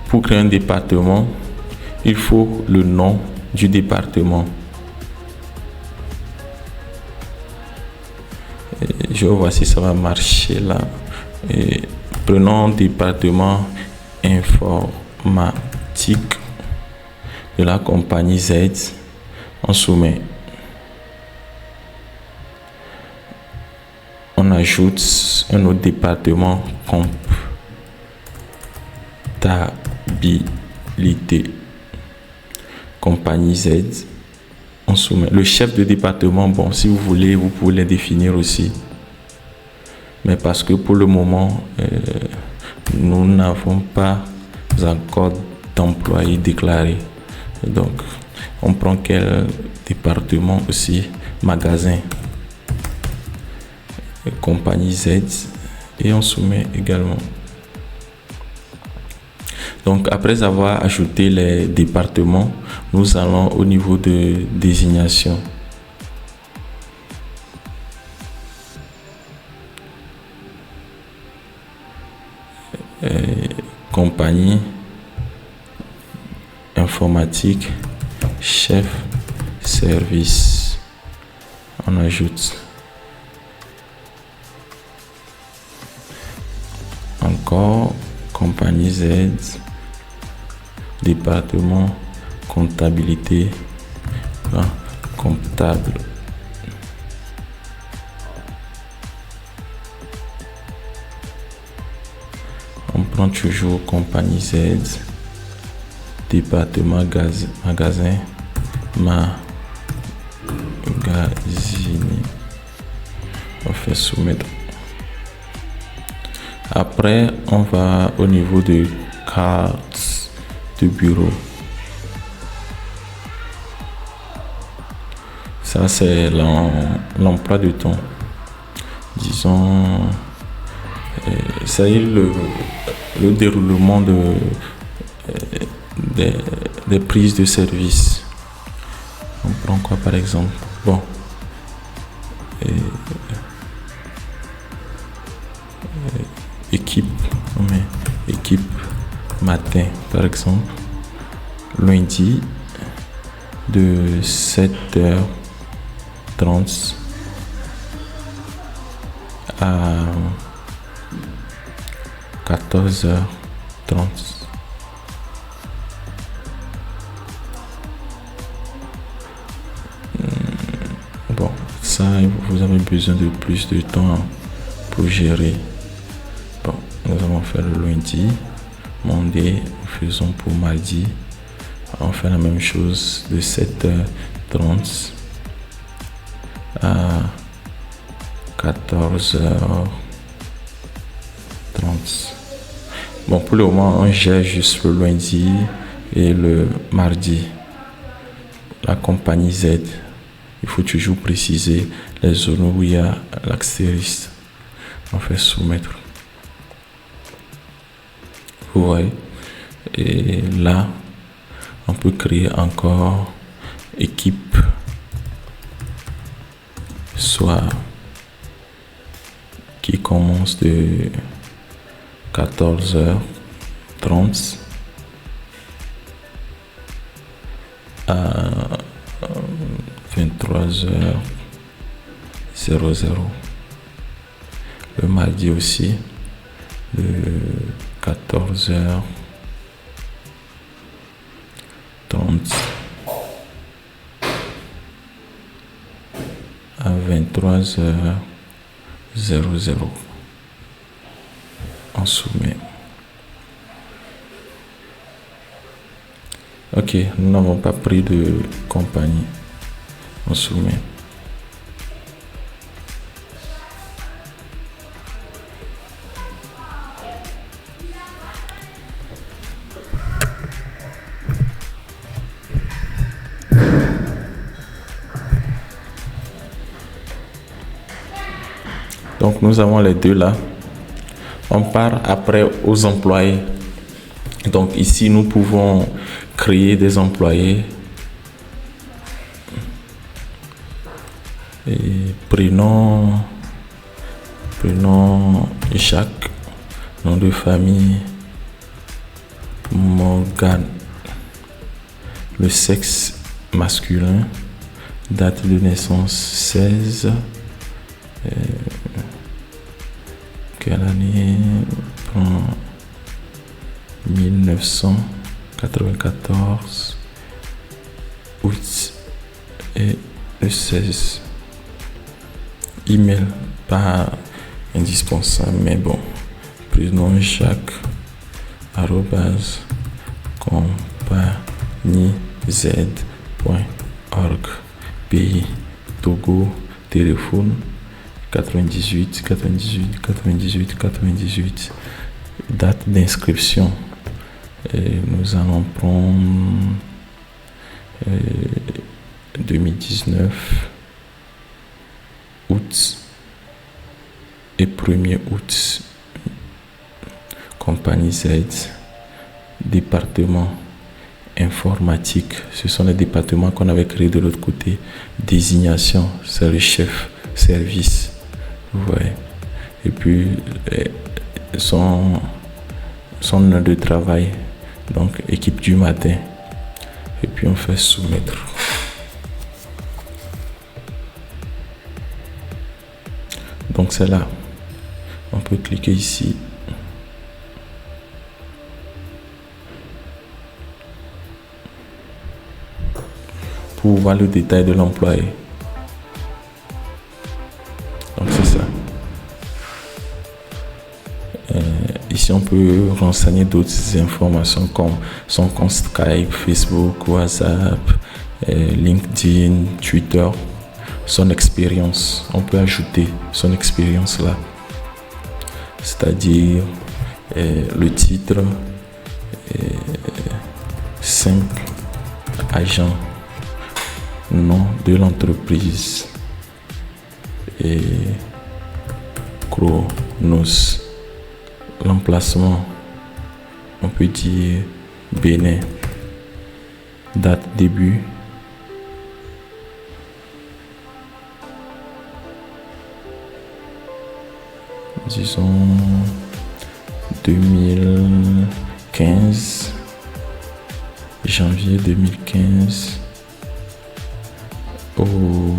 Pour créer un département, il faut le nom du département. Je vais voir si ça va marcher là. Prenons département informatique de la compagnie Z. On soumet. On ajoute un autre département, comptabilité. Compagnie Z. On soumet. Le chef de département, bon, si vous voulez, vous pouvez le définir aussi. Mais parce que pour le moment, nous n'avons pas encore d'employés déclarés. Donc, on prend quel département aussi? Magasin. Compagnie Z. Et on soumet également. Donc, après avoir ajouté les départements, nous allons au niveau de désignation. Compagnie informatique, chef service. On ajoute encore compagnie Z, département comptabilité, comptable. On prend toujours compagnie Z, département magasin, magasinier. On fait soumettre. Après, on va au niveau de carte de bureau. Ça, c'est l'emploi du temps. Disons, ça y est, le déroulement des prises de service. On prend quoi par exemple? Bon. Équipe, on met équipe matin par exemple. Lundi de 7h30 à 14h30. Bon, ça, vous avez besoin de plus de temps pour gérer. Bon, nous allons faire le lundi, mardi, faisons pour mardi. On fait la même chose de 7h30 à 14h30. Bon, pour le moment, on gère juste le lundi et le mardi. La compagnie Z, il faut toujours préciser les zones où il y a l'astérisque. On fait soumettre. Vous voyez. Et là, on peut créer encore équipe, soit qui commence de 14h30 à 23h30. 00. Le mardi aussi, de 14h30 à 23h00. On soumet. Ok, nous n'avons pas pris de compagnie. On soumet. Donc nous avons les deux là. On part après aux employés. Donc ici nous pouvons créer des employés. Et prénom Jacques, nom de famille Morgan, le sexe masculin, date de naissance 16. Quelle année? 1994, août et le 16. Email, pas indispensable, mais bon. Prénom Jacques, arrobase, compagniez-z.org. Pays, Togo, téléphone, 98. Date d'inscription. Et nous allons prendre 2019, août et 1er août. Compagnie Z, département informatique. Ce sont les départements qu'on avait créés de l'autre côté. Désignation, c'est le chef service. Ouais. Et puis son heure de travail, donc équipe du matin. Et puis on fait soumettre. Donc c'est là. On peut cliquer ici. Pour voir le détail de l'employé. Donc c'est ça. Ici on peut renseigner d'autres informations comme son compte Skype, Facebook, WhatsApp, LinkedIn, Twitter, son expérience. On peut ajouter son expérience là. C'est-à-dire le titre, 5 agents, nom de l'entreprise et Chronos. L'emplacement, on peut dire Bénin. Date début, disons 2015, janvier 2015 au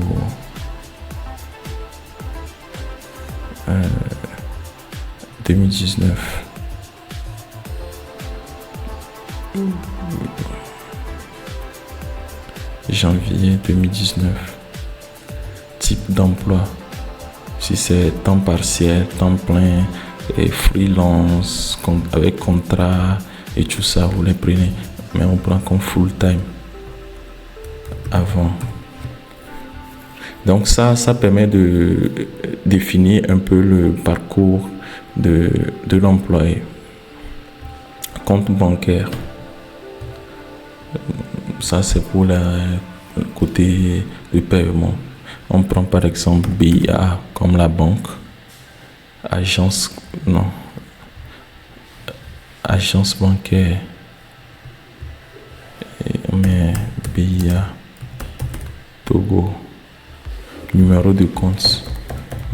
2019. Janvier 2019. Type d'emploi. Si c'est temps partiel, temps plein, et freelance, avec contrat et tout ça, vous les prenez. Mais on prend comme full time avant. Donc ça permet de définir un peu le parcours de l'employé. Compte bancaire. Ça c'est pour le côté de paiement. On prend par exemple BIA comme la banque. Agence bancaire. On met BIA Togo. Numéro de compte.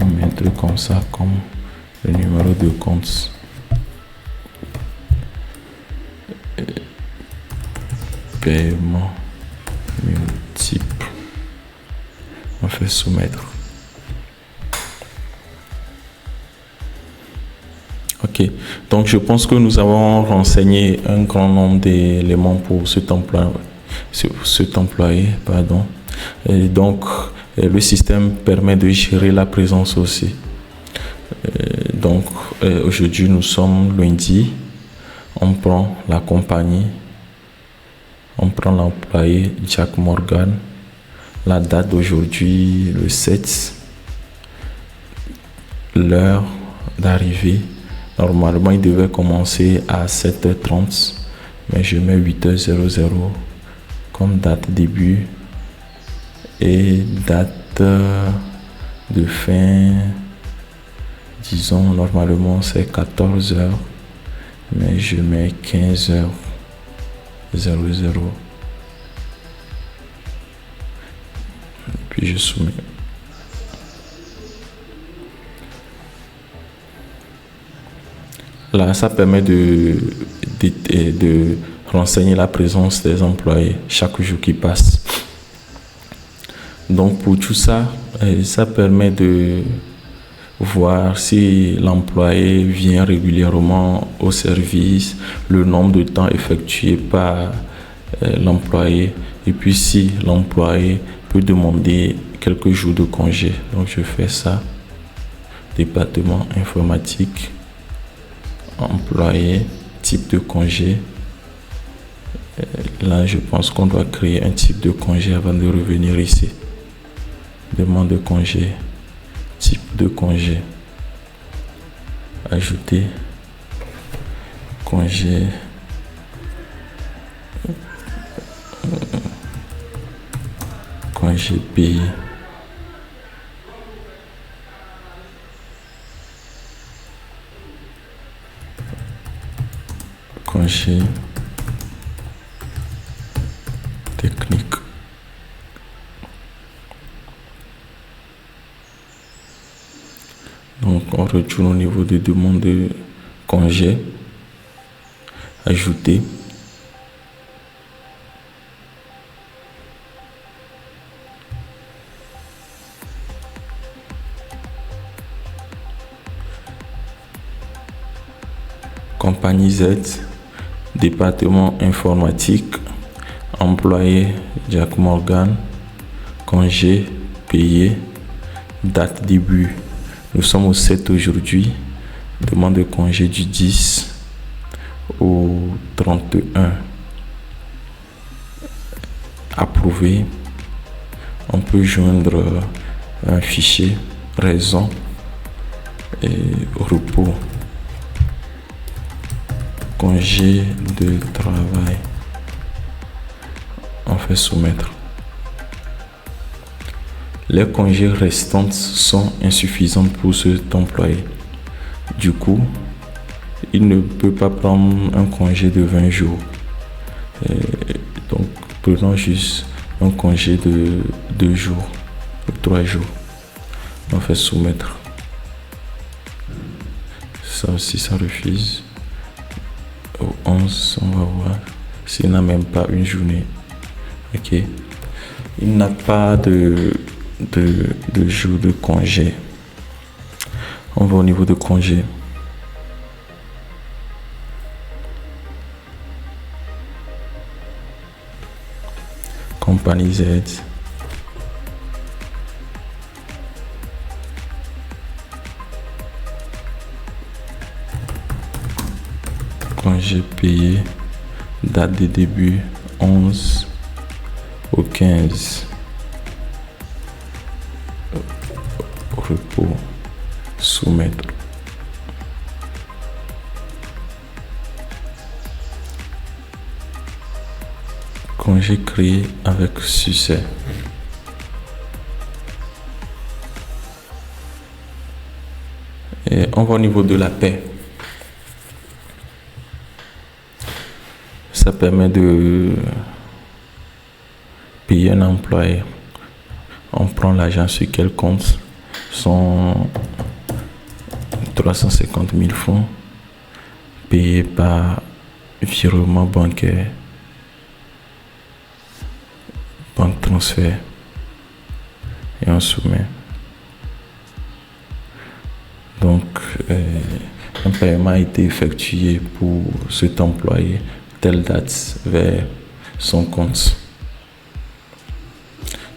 On met un truc comme ça, comme le numéro de compte. Paiement multiple. On fait soumettre. Ok. Donc, je pense que nous avons renseigné un grand nombre d'éléments pour cet employé, pardon. Et donc, le système permet de gérer la présence aussi. Donc, aujourd'hui, nous sommes lundi. On prend la compagnie, on prend l'employé Jack Morgan. La date d'aujourd'hui, le 7, l'heure d'arrivée. Normalement, il devait commencer à 7h30, mais je mets 8h00 comme date début et date de fin. Disons, normalement, c'est 14h, mais je mets 15h00. Puis je soumets. Là, ça permet de renseigner la présence des employés chaque jour qui passe. Donc pour tout ça, ça permet de voir si l'employé vient régulièrement au service, le nombre de temps effectué par l'employé, et puis si l'employé peut demander quelques jours de congé. Donc je fais ça, département informatique, employé, type de congé. Là, je pense qu'on doit créer un type de congé avant de revenir ici. Demande de congé, type de congé, ajouter congé, congé payé, congé technique. Donc on retourne au niveau de demande de congé, ajouter, compagnie Z, département informatique, employé Jack Morgan, congé payé, date début. Nous sommes au 7 aujourd'hui, demande de congé du 10 au 31. Approuvé. On peut joindre un fichier, raison et repos. Congé de travail. On fait soumettre. Les congés restants sont insuffisants pour cet employé. Du coup, il ne peut pas prendre un congé de 20 jours. Donc, prenons juste un congé de 2 jours, ou 3 jours. On fait soumettre. Ça aussi, ça refuse. Au 11, on va voir s'il n'a même pas une journée. Ok. Il n'a pas de jour de congé. On va au niveau de congé. Compagnie Z. Congé payé. Date de début 11 au 15. Repos, soumettre. Congé créé avec succès. Et on va au niveau de la paie. Ça permet de payer un employé. On prend l'argent sur quel compte. Sont 350 000 francs payés par virement bancaire, banque transfert, et on soumet. Donc un paiement a été effectué pour cet employé, telle date, vers son compte.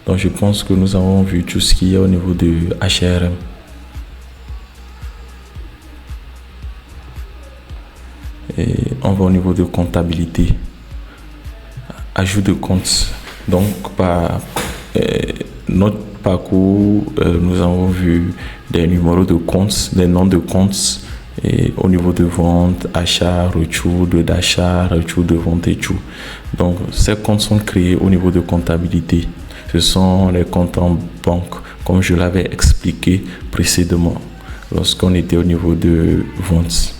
Donc je pense que nous avons vu tout ce qu'il y a au niveau de HRM. Et on va au niveau de comptabilité. Ajout de compte. Donc par notre parcours, nous avons vu des numéros de comptes, des noms de comptes, et au niveau de vente, achat, retour d'achat, retour de vente et tout. Donc ces comptes sont créés au niveau de comptabilité. Ce sont les comptes en banque, comme je l'avais expliqué précédemment lorsqu'on était au niveau de vente.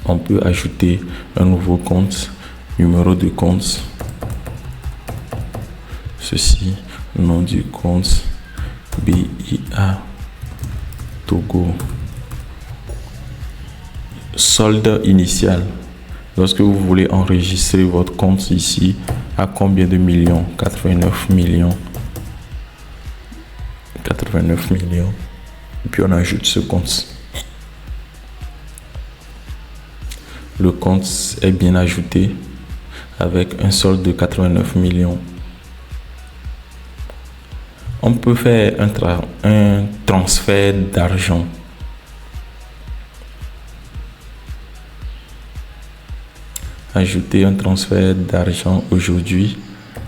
On peut ajouter un nouveau compte, numéro de compte. Ceci, nom du compte, BIA Togo. Solde initial. Lorsque vous voulez enregistrer votre compte ici, à combien de millions? 89 millions. 89 millions. Et puis on ajoute ce compte. Le compte est bien ajouté avec un solde de 89 millions. On peut faire un transfert d'argent. Ajouter un transfert d'argent aujourd'hui,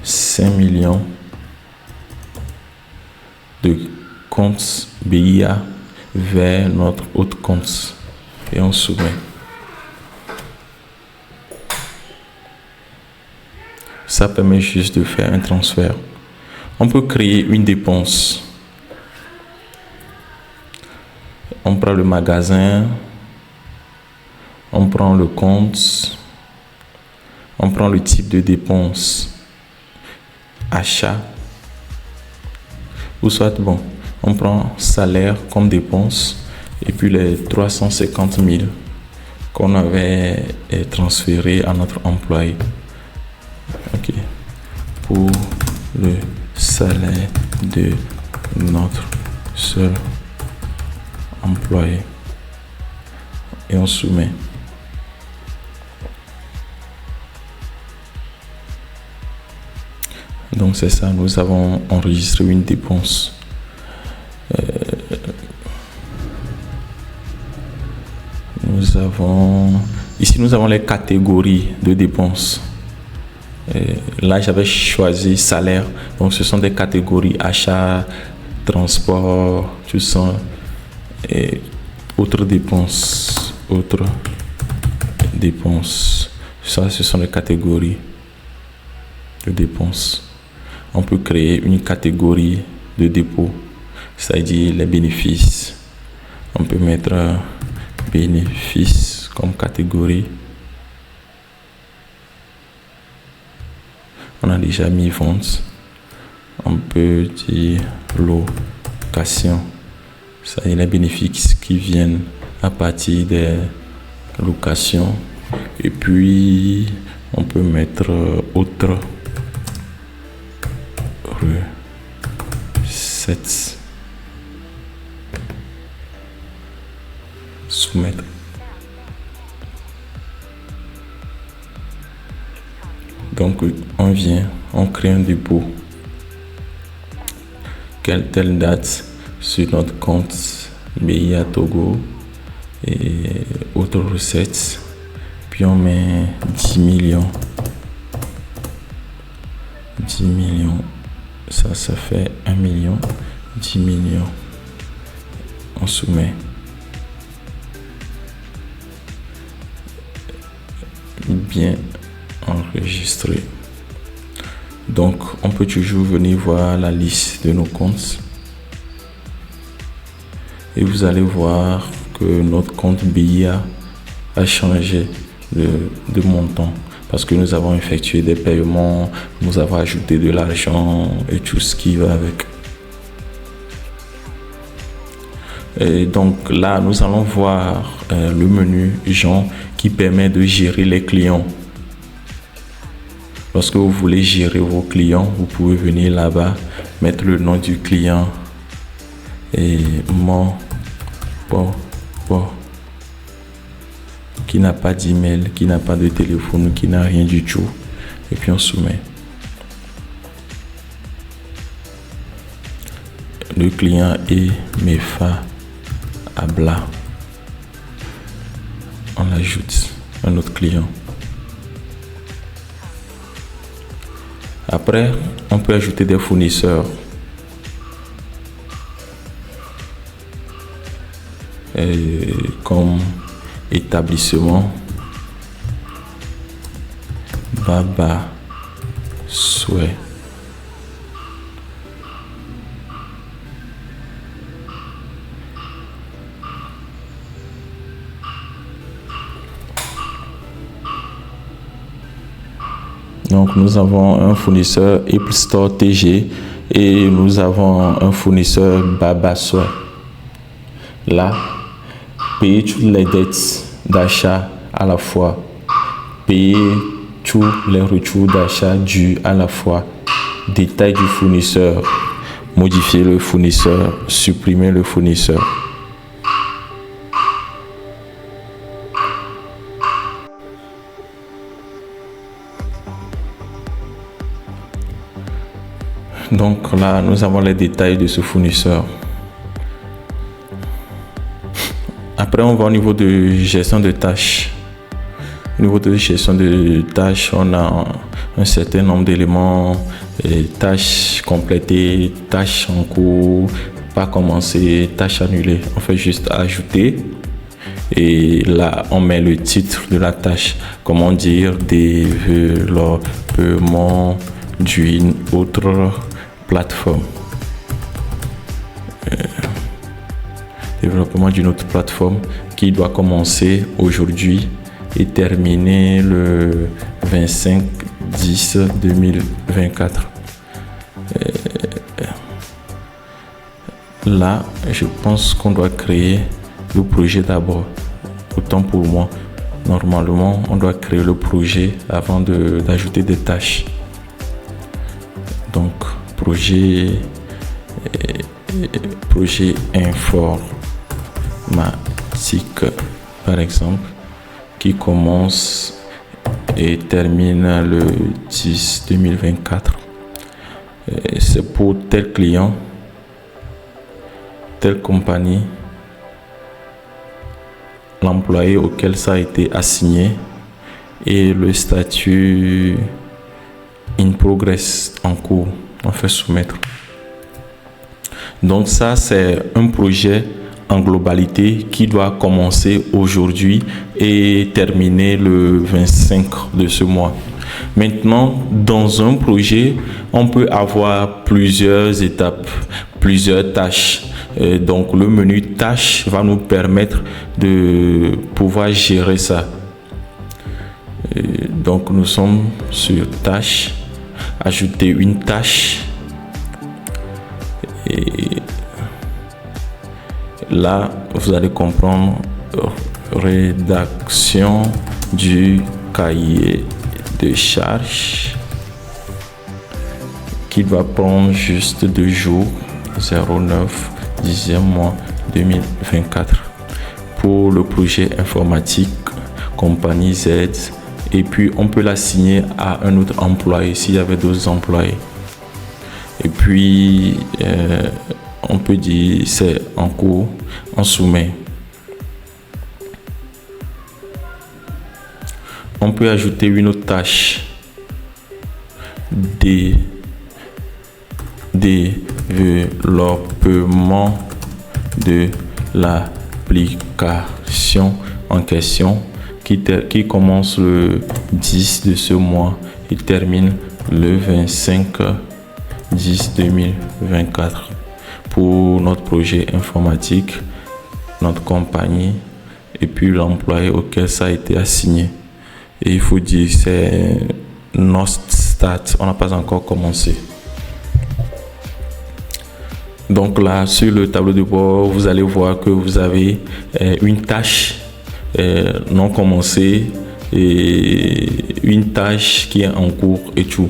5 millions de compte BIA vers notre autre compte et on soumet. Ça permet juste de faire un transfert. On peut créer une dépense. On prend le magasin, on prend le compte, on prend le type de dépense, achat, ou soit on prend salaire comme dépense et puis les 350 000 qu'on avait transféré à notre employé. Ok. Pour le salaire de notre seul employé. Et on soumet. Donc c'est ça, nous avons enregistré une dépense. Nous avons les catégories de dépenses. Là, j'avais choisi salaire. Donc, ce sont des catégories achat, transport, tout ça. Et autres dépenses. Ça, ce sont les catégories de dépenses. On peut créer une catégorie de dépôt, c'est-à-dire les bénéfices. On peut mettre bénéfices comme catégorie. On a déjà mis vente. On peut dire location. C'est-à-dire les bénéfices qui viennent à partir des locations. Et puis, on peut mettre autre recettes. Soumettre. Donc, on crée un dépôt. Telle date sur notre compte BIA Togo et autres recettes. Puis on met 10 millions. 10 millions. Ça fait 1 million. 10 millions. On soumet. Bien enregistré. Donc, on peut toujours venir voir la liste de nos comptes. Et vous allez voir que notre compte BIA a changé de montant. Parce que nous avons effectué des paiements, nous avons ajouté de l'argent et tout ce qui va avec. Et donc là, nous allons voir le menu Gens qui permet de gérer les clients. Lorsque vous voulez gérer vos clients, vous pouvez venir là-bas, mettre le nom du client et qui n'a pas d'email, qui n'a pas de téléphone, qui n'a rien du tout. Et puis on soumet. Le client est Mefa Abla. On ajoute un autre client. Après, on peut ajouter des fournisseurs. Comme établissement Baba Souhait. Donc nous avons un fournisseur Apple Store TG et nous avons un fournisseur Baba Souhait. Là, payer toutes les dettes d'achat à la fois, payer tous les retours d'achat dus à la fois, détail du fournisseur, modifier le fournisseur, supprimer le fournisseur. Donc là, nous avons les détails de ce fournisseur. Après, on va au niveau de gestion de tâches. Au niveau de gestion de tâches, on a un certain nombre d'éléments, tâches complétées, tâches en cours, pas commencées, tâches annulées. On fait juste ajouter et là, on met le titre de la tâche. Comment dire, développement d'une autre plateforme. Développement d'une autre plateforme qui doit commencer aujourd'hui et terminer le 25/10/2024. Là, je pense qu'on doit créer le projet d'abord. Autant pour moi, normalement, on doit créer le projet avant d'ajouter des tâches. Donc, projet informatique, par exemple, qui commence et termine le 10/2024. C'est pour tel client, telle compagnie, l'employé auquel ça a été assigné et le statut in progress, en cours. On fait soumettre. Donc ça, c'est un projet en globalité qui doit commencer aujourd'hui et terminer le 25 de ce mois. Maintenant, dans un projet, on peut avoir plusieurs étapes, plusieurs tâches. Donc le menu tâches va nous permettre de pouvoir gérer ça. Donc nous sommes sur tâches, ajouter une tâche. Et là, vous allez comprendre rédaction du cahier de charges qui va prendre juste 2 jours, 09 10e mois 2024 pour le projet informatique compagnie Z. Et puis on peut l'assigner à un autre employé s'il y avait d'autres employés. Et puis on peut dire c'est en cours, on soumet. On peut ajouter une autre tâche, développement de l'application en question qui commence le 10 de ce mois et termine le 25/10/2024 pour notre projet informatique, notre compagnie et puis l'employé auquel ça a été assigné. Et il faut dire c'est notre start, on n'a pas encore commencé. Donc là, sur le tableau de bord, vous allez voir que vous avez une tâche non commencée et une tâche qui est en cours et tout.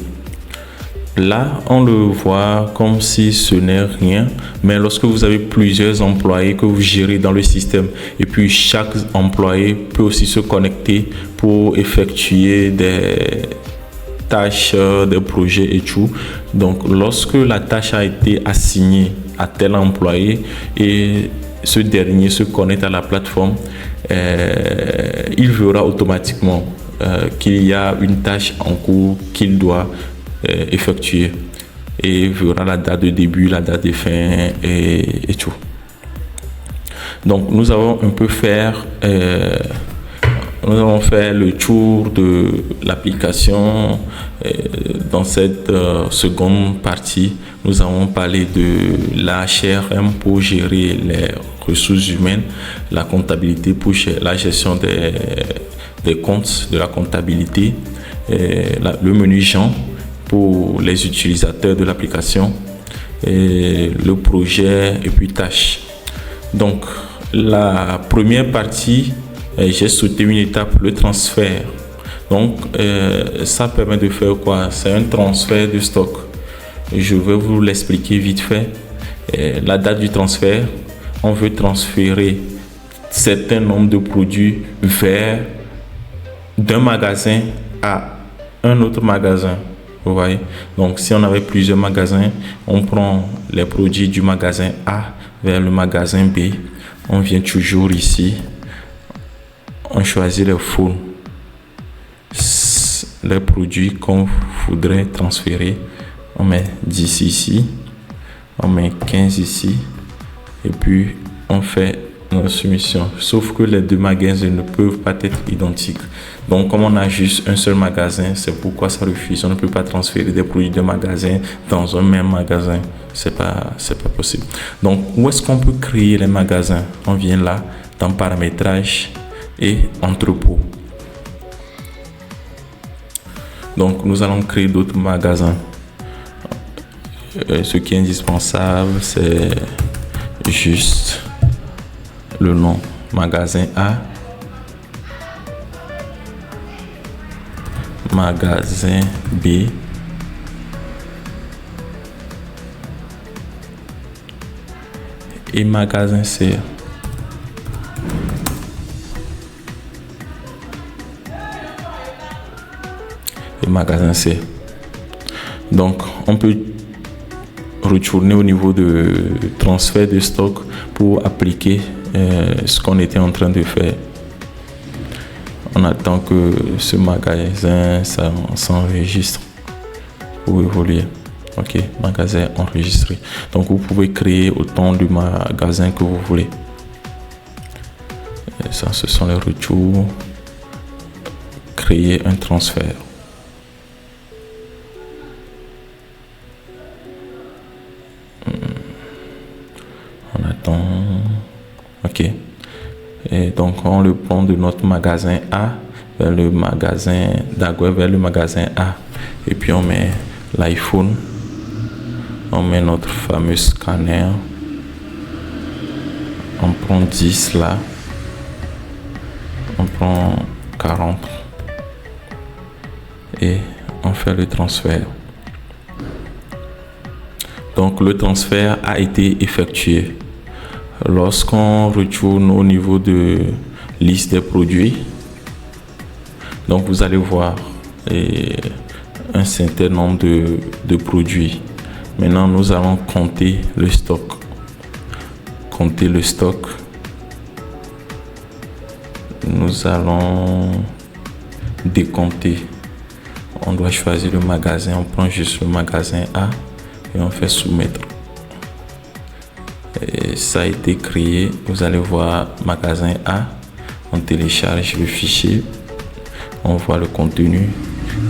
Là, on le voit comme si ce n'est rien, mais lorsque vous avez plusieurs employés que vous gérez dans le système, et puis chaque employé peut aussi se connecter pour effectuer des tâches, des projets et tout. Donc, lorsque la tâche a été assignée à tel employé et ce dernier se connecte à la plateforme, il verra automatiquement qu'il y a une tâche en cours qu'il doit effectuer et verra la date de début, la date de fin et tout. Donc nous allons un peu faire nous allons faire le tour de l'application. Dans cette seconde partie, nous allons parler de la HRM pour gérer les ressources humaines, la comptabilité pour la gestion des comptes, de la comptabilité, le menu Gens pour les utilisateurs de l'application, le projet et puis tâches. Donc la première partie, j'ai sauté une étape, le transfert. Donc ça permet de faire quoi? C'est un transfert de stock. Je vais vous l'expliquer vite fait. La date du transfert, on veut transférer certain nombre de produits vers d'un magasin à un autre magasin. Vous voyez? Donc si on avait plusieurs magasins, on prend les produits du magasin A vers le magasin B. On vient toujours ici. On choisit les fonds, les produits qu'on voudrait transférer. On met 10 ici, on met 15 ici, et puis on fait notre soumission. Sauf que les deux magasins ne peuvent pas être identiques. Donc, comme on a juste un seul magasin, c'est pourquoi ça refuse. On ne peut pas transférer des produits de magasin dans un même magasin. C'est pas possible. Donc, où est-ce qu'on peut créer les magasins? On vient là, dans paramétrage et entrepôt. Donc nous allons créer d'autres magasins. Ce qui est indispensable, c'est juste le nom. Magasin A, magasin B, et magasin C. Magasin C. Donc on peut retourner au niveau de transfert de stock pour appliquer ce qu'on était en train de faire. On attend que ce magasin s'enregistre pour évoluer. Ok, magasin enregistré. Donc vous pouvez créer autant de magasins que vous voulez. Et ça, ce sont les retours. Créer un transfert. On attend. Ok. Et donc on le prend de notre magasin A vers le magasin d'Agoué vers le magasin A. Et puis on met l'iPhone. On met notre fameux scanner. On prend 10 là. On prend 40. Et on fait le transfert. Donc le transfert a été effectué. Lorsqu'on retourne au niveau de liste des produits, donc vous allez voir un certain nombre de produits. Maintenant, nous allons compter le stock. Compter le stock. Nous allons décompter. On doit choisir le magasin. On prend juste le magasin A et on fait soumettre. Et ça a été créé. Vous allez voir magasin A. On télécharge le fichier. On voit le contenu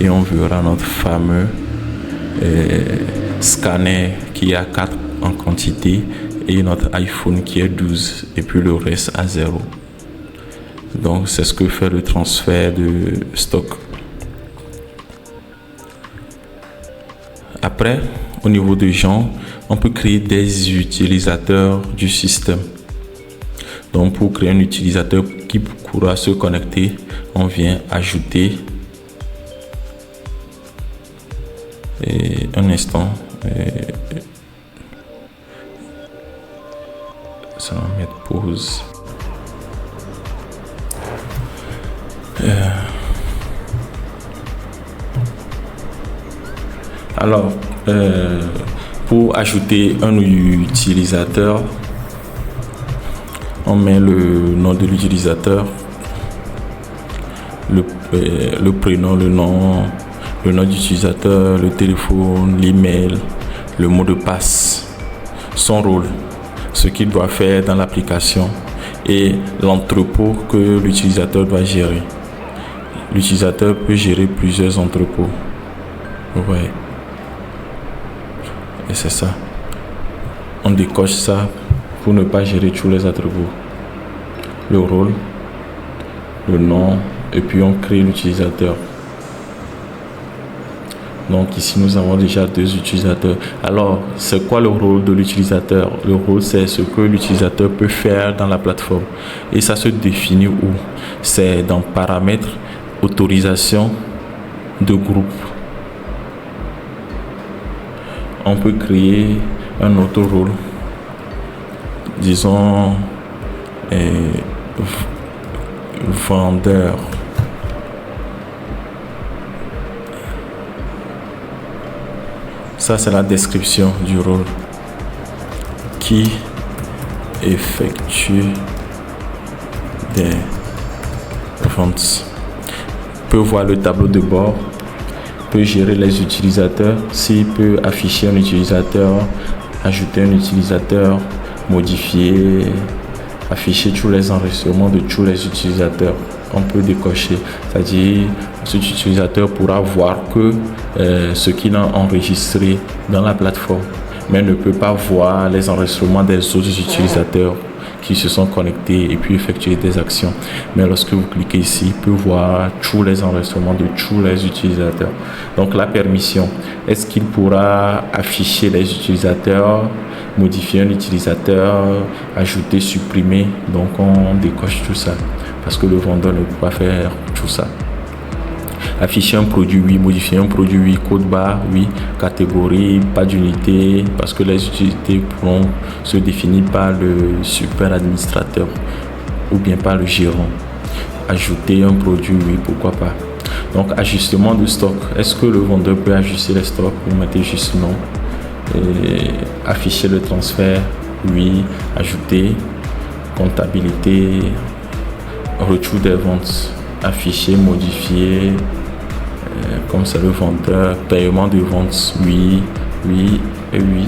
et on verra notre fameux scanner qui a 4 en quantité et notre iPhone qui est 12 et puis le reste à 0. Donc c'est ce que fait le transfert de stock. Après, au niveau de gens, on peut créer des utilisateurs du système. Donc pour créer un utilisateur qui pourra se connecter, on vient ajouter Et un instant. Ça va mettre pause. Alors, pour ajouter un utilisateur, on met le nom de l'utilisateur, le prénom, le nom d'utilisateur, le téléphone, l'email, le mot de passe, son rôle, ce qu'il doit faire dans l'application et l'entrepôt que l'utilisateur doit gérer. L'utilisateur peut gérer plusieurs entrepôts. Ouais. Et c'est ça. On décoche ça pour ne pas gérer tous les attributs. Le rôle, le nom, et puis on crée l'utilisateur. Donc ici nous avons déjà 2 utilisateurs. Alors c'est quoi le rôle de l'utilisateur? Le rôle, c'est ce que l'utilisateur peut faire dans la plateforme. Et ça se définit où? C'est dans paramètres, autorisation de groupe. On peut créer un autre rôle, disons vendeur. Ça, c'est la description du rôle. Qui effectue des ventes. Peut voir le tableau de bord. Peut gérer les utilisateurs. S'il peut afficher un utilisateur, ajouter un utilisateur, modifier, afficher tous les enregistrements de tous les utilisateurs. On peut décocher, c'est-à-dire cet utilisateur pourra voir que ce qu'il a enregistré dans la plateforme, mais ne peut pas voir les enregistrements des autres utilisateurs qui se sont connectés et puis effectuer des actions. Mais lorsque vous cliquez ici, il peut voir tous les enregistrements de tous les utilisateurs. Donc la permission, est-ce qu'il pourra afficher les utilisateurs, modifier un utilisateur, ajouter, supprimer? Donc on décoche tout ça parce que le vendeur ne peut pas faire tout ça. Afficher un produit, oui. Modifier un produit, oui. Code barre, oui. Catégorie, pas d'unité, parce que les unités pourront se définir par le super administrateur ou bien par le gérant. Ajouter un produit, oui, pourquoi pas. Donc ajustement de stock, est-ce que le vendeur peut ajuster les stocks? Vous mettez juste non. Et afficher le transfert, oui. Ajouter, comptabilité, retour des ventes, afficher, modifier, comme c'est le vendeur, paiement de vente, oui, oui et oui.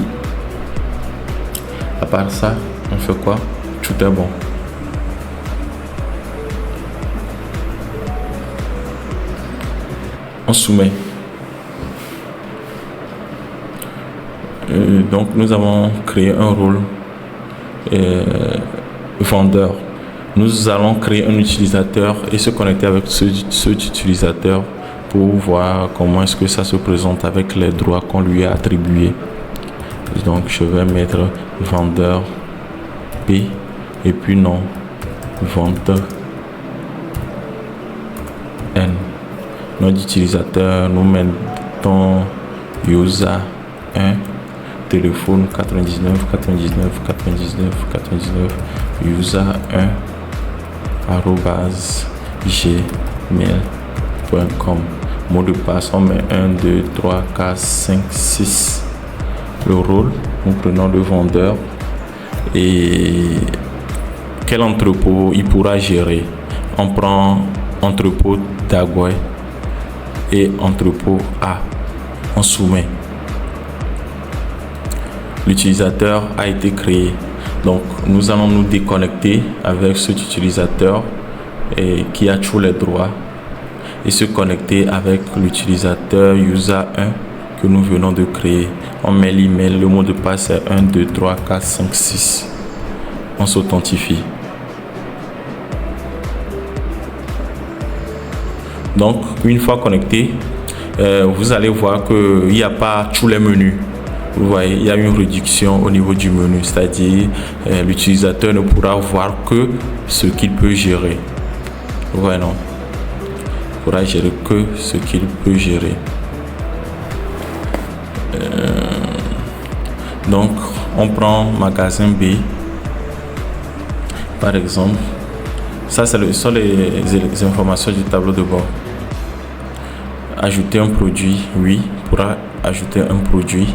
À part ça, on fait quoi? Tout est bon. On soumet. Donc nous avons créé un rôle vendeur. Nous allons créer un utilisateur et se connecter avec cet utilisateur pour voir comment est-ce que ça se présente avec les droits qu'on lui a attribués. Donc je vais mettre vendeur P et puis non, vente N. Nom d'utilisateur, nous mettons user 1, téléphone 99 99 99 99, user 1 @gmail.com. Mot de passe, on met 1, 2, 3, 4, 5, 6. Le rôle, nous prenons le vendeur et quel entrepôt il pourra gérer. On prend entrepôt d'Agoué et entrepôt A. On soumet. L'utilisateur a été créé. Donc nous allons nous déconnecter avec cet utilisateur qui a tous les droits et se connecter avec l'utilisateur user 1 que nous venons de créer. On met l'email, le mot de passe est 1, 2, 3, 4, 5, 6. On s'authentifie. Donc une fois connecté, vous allez voir qu'il n'y a pas tous les menus. Vous voyez, il y a une réduction au niveau du menu, c'est-à-dire l'utilisateur ne pourra voir que ce qu'il peut gérer. Vous voyez, non? Il ne pourra gérer que ce qu'il peut gérer. Donc, on prend magasin B, par exemple. Ça, sont les informations du tableau de bord. Ajouter un produit, oui, pour ajouter un produit.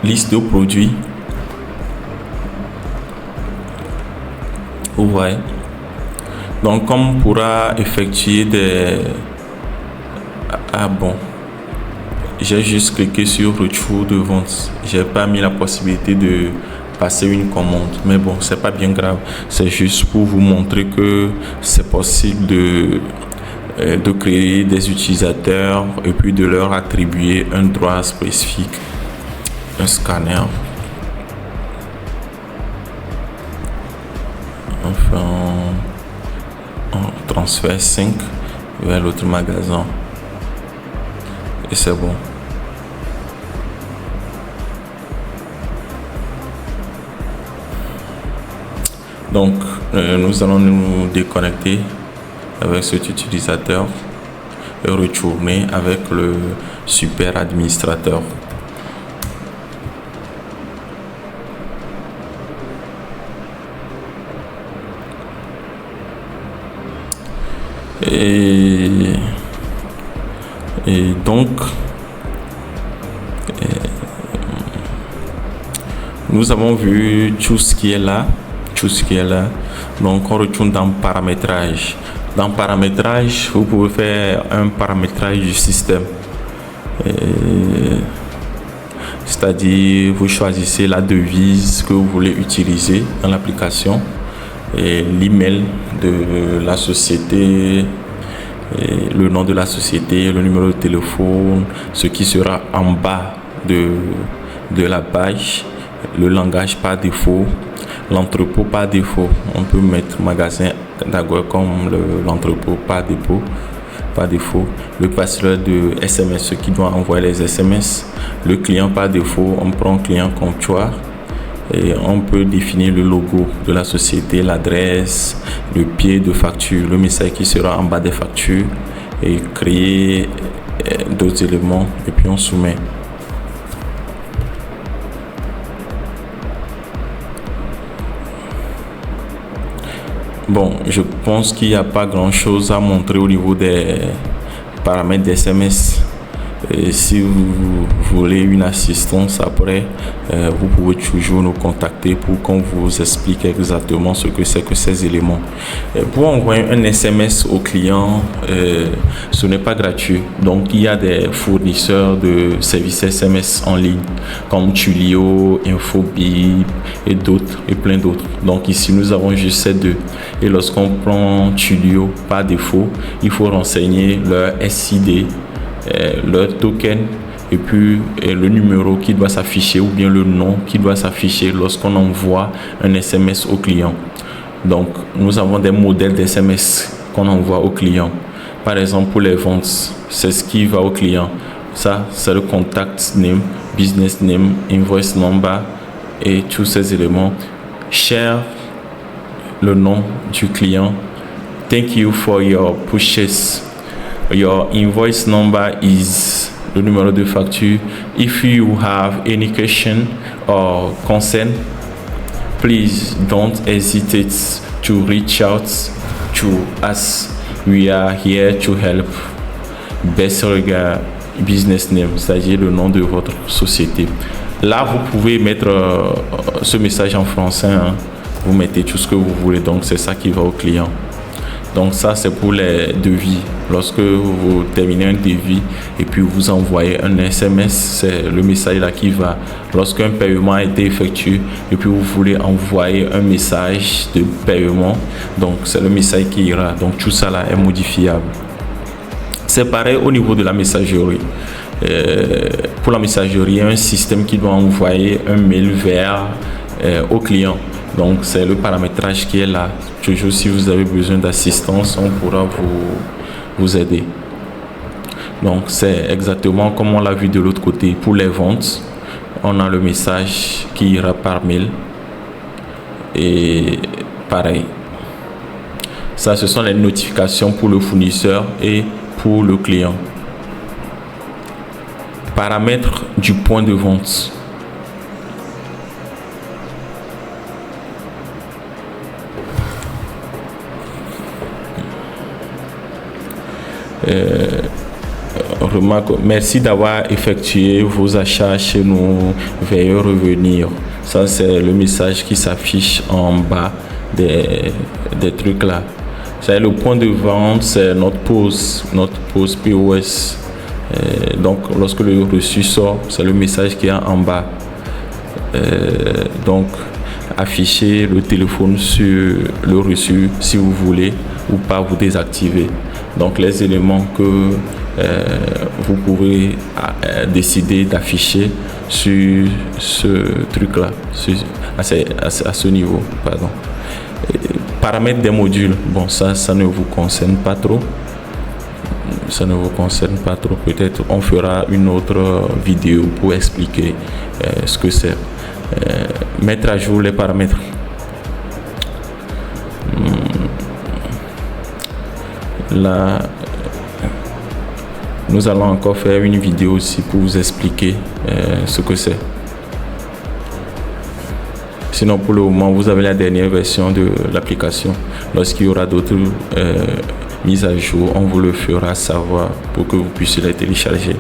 Liste de produits. Vous voyez. Donc, comme on pourra effectuer des... Ah bon. J'ai juste cliqué sur retour de vente. J'ai pas mis la possibilité de passer une commande. Mais bon, c'est pas bien grave. C'est juste pour vous montrer que c'est possible de créer des utilisateurs et puis de leur attribuer un droit spécifique. Un scanner. Enfin, on transfère 5 vers l'autre magasin. Et c'est bon. Donc, nous allons nous déconnecter avec cet utilisateur et retourner avec le super administrateur. Et donc, nous avons vu tout ce qui est là. Donc, on retourne dans paramétrage. Dans paramétrage, vous pouvez faire un paramétrage du système. C'est-à-dire, vous choisissez la devise que vous voulez utiliser dans l'application et l'email de la société, et le nom de la société, le numéro de téléphone, ce qui sera en bas de la page, le langage par défaut, l'entrepôt par défaut. On peut mettre magasin d'accord comme l'entrepôt par défaut, le passeur de SMS, ce qui doit envoyer les SMS, le client par défaut, on prend client comptoir. Et on peut définir le logo de la société, l'adresse, le pied de facture, le message qui sera en bas des factures et créer d'autres éléments et puis on soumet. Bon, je pense qu'il n'y a pas grand chose à montrer au niveau des paramètres des SMS. Et si vous voulez une assistance après, vous pouvez toujours nous contacter pour qu'on vous explique exactement ce que c'est que ces éléments. Pour envoyer un SMS au client, ce n'est pas gratuit. Donc, il y a des fournisseurs de services SMS en ligne comme Tulio, Infobip et d'autres, et plein d'autres. Donc, ici, nous avons juste ces deux. Et lorsqu'on prend Tulio par défaut, il faut renseigner leur SID, leur token et puis le numéro qui doit s'afficher ou bien le nom qui doit s'afficher lorsqu'on envoie un SMS au client. Donc, nous avons des modèles d'SMS qu'on envoie au client. Par exemple, pour les ventes, c'est ce qui va au client. Ça, c'est le contact name, business name, invoice number et tous ces éléments. Share, le nom du client. Thank you for your purchase. Your invoice number is le numéro de facture. If you have any question or concern, please don't hesitate to reach out to us. We are here to help. Best regard business name, c'est-à-dire le nom de votre société. Là, vous pouvez mettre ce message en français. Hein. Vous mettez tout ce que vous voulez. Donc, c'est ça qui va au client. Donc ça, c'est pour les devis. Lorsque vous terminez un devis et puis vous envoyez un SMS, c'est le message là qui va. Lorsqu'un paiement a été effectué et puis vous voulez envoyer un message de paiement, donc c'est le message qui ira. Donc tout ça là est modifiable. C'est pareil au niveau de la messagerie. Pour la messagerie, il y a un système qui doit envoyer un mail vers au client. Donc, c'est le paramétrage qui est là. Toujours, si vous avez besoin d'assistance, on pourra vous aider. Donc, c'est exactement comme on l'a vu de l'autre côté. Pour les ventes, on a le message qui ira par mail. Et pareil. Ça, ce sont les notifications pour le fournisseur et pour le client. Paramètres du point de vente. Remarque, merci d'avoir effectué vos achats chez nous, veuillez revenir. Ça, c'est le message qui s'affiche en bas des trucs là. C'est le point de vente, c'est notre pause POS. Donc, lorsque le reçu sort, c'est le message qui est en bas. Donc, affichez le téléphone sur le reçu si vous voulez ou pas vous désactiver. Donc, les éléments que vous pouvez décider d'afficher sur ce truc-là, à ce niveau, pardon. Paramètres des modules, bon, ça ne vous concerne pas trop. Ça ne vous concerne pas trop. Peut-être on fera une autre vidéo pour expliquer ce que c'est. Mettre à jour les paramètres. Là, nous allons encore faire une vidéo aussi pour vous expliquer ce que c'est. Sinon, pour le moment, vous avez la dernière version de l'application. Lorsqu'il y aura d'autres mises à jour, on vous le fera savoir pour que vous puissiez les télécharger.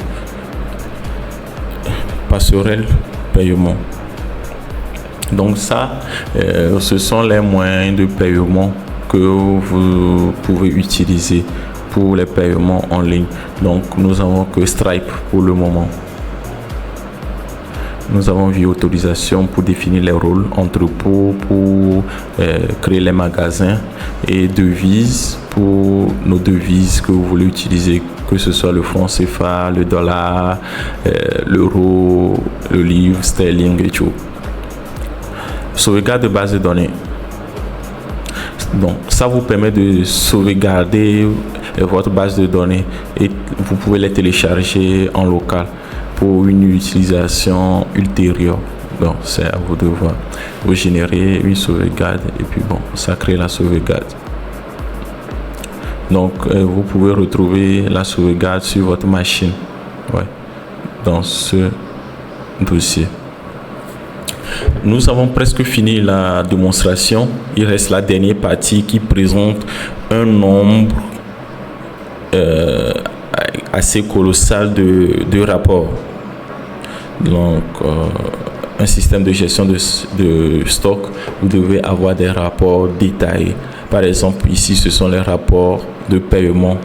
Passerelle paiement. Donc ça, ce sont les moyens de paiement que vous pouvez utiliser pour les paiements en ligne. Donc nous avons que Stripe pour le moment. Nous avons vu autorisation pour définir les rôles, entrepôt pour créer les magasins et devises pour nos devises que vous voulez utiliser, que ce soit le franc CFA, le dollar, l'euro, le livre sterling et tout. Sauvegarde de base de données. Donc ça vous permet de sauvegarder votre base de données et vous pouvez les télécharger en local pour une utilisation ultérieure. Donc c'est à vous de voir. Vous générez une sauvegarde et puis bon, ça crée la sauvegarde. Donc vous pouvez retrouver la sauvegarde sur votre machine, dans ce dossier. Nous avons presque fini la démonstration. Il reste la dernière partie qui présente un nombre assez colossal de rapports. Donc, un système de gestion de stock, vous devez avoir des rapports détaillés. Par exemple, ici, ce sont les rapports de paiement,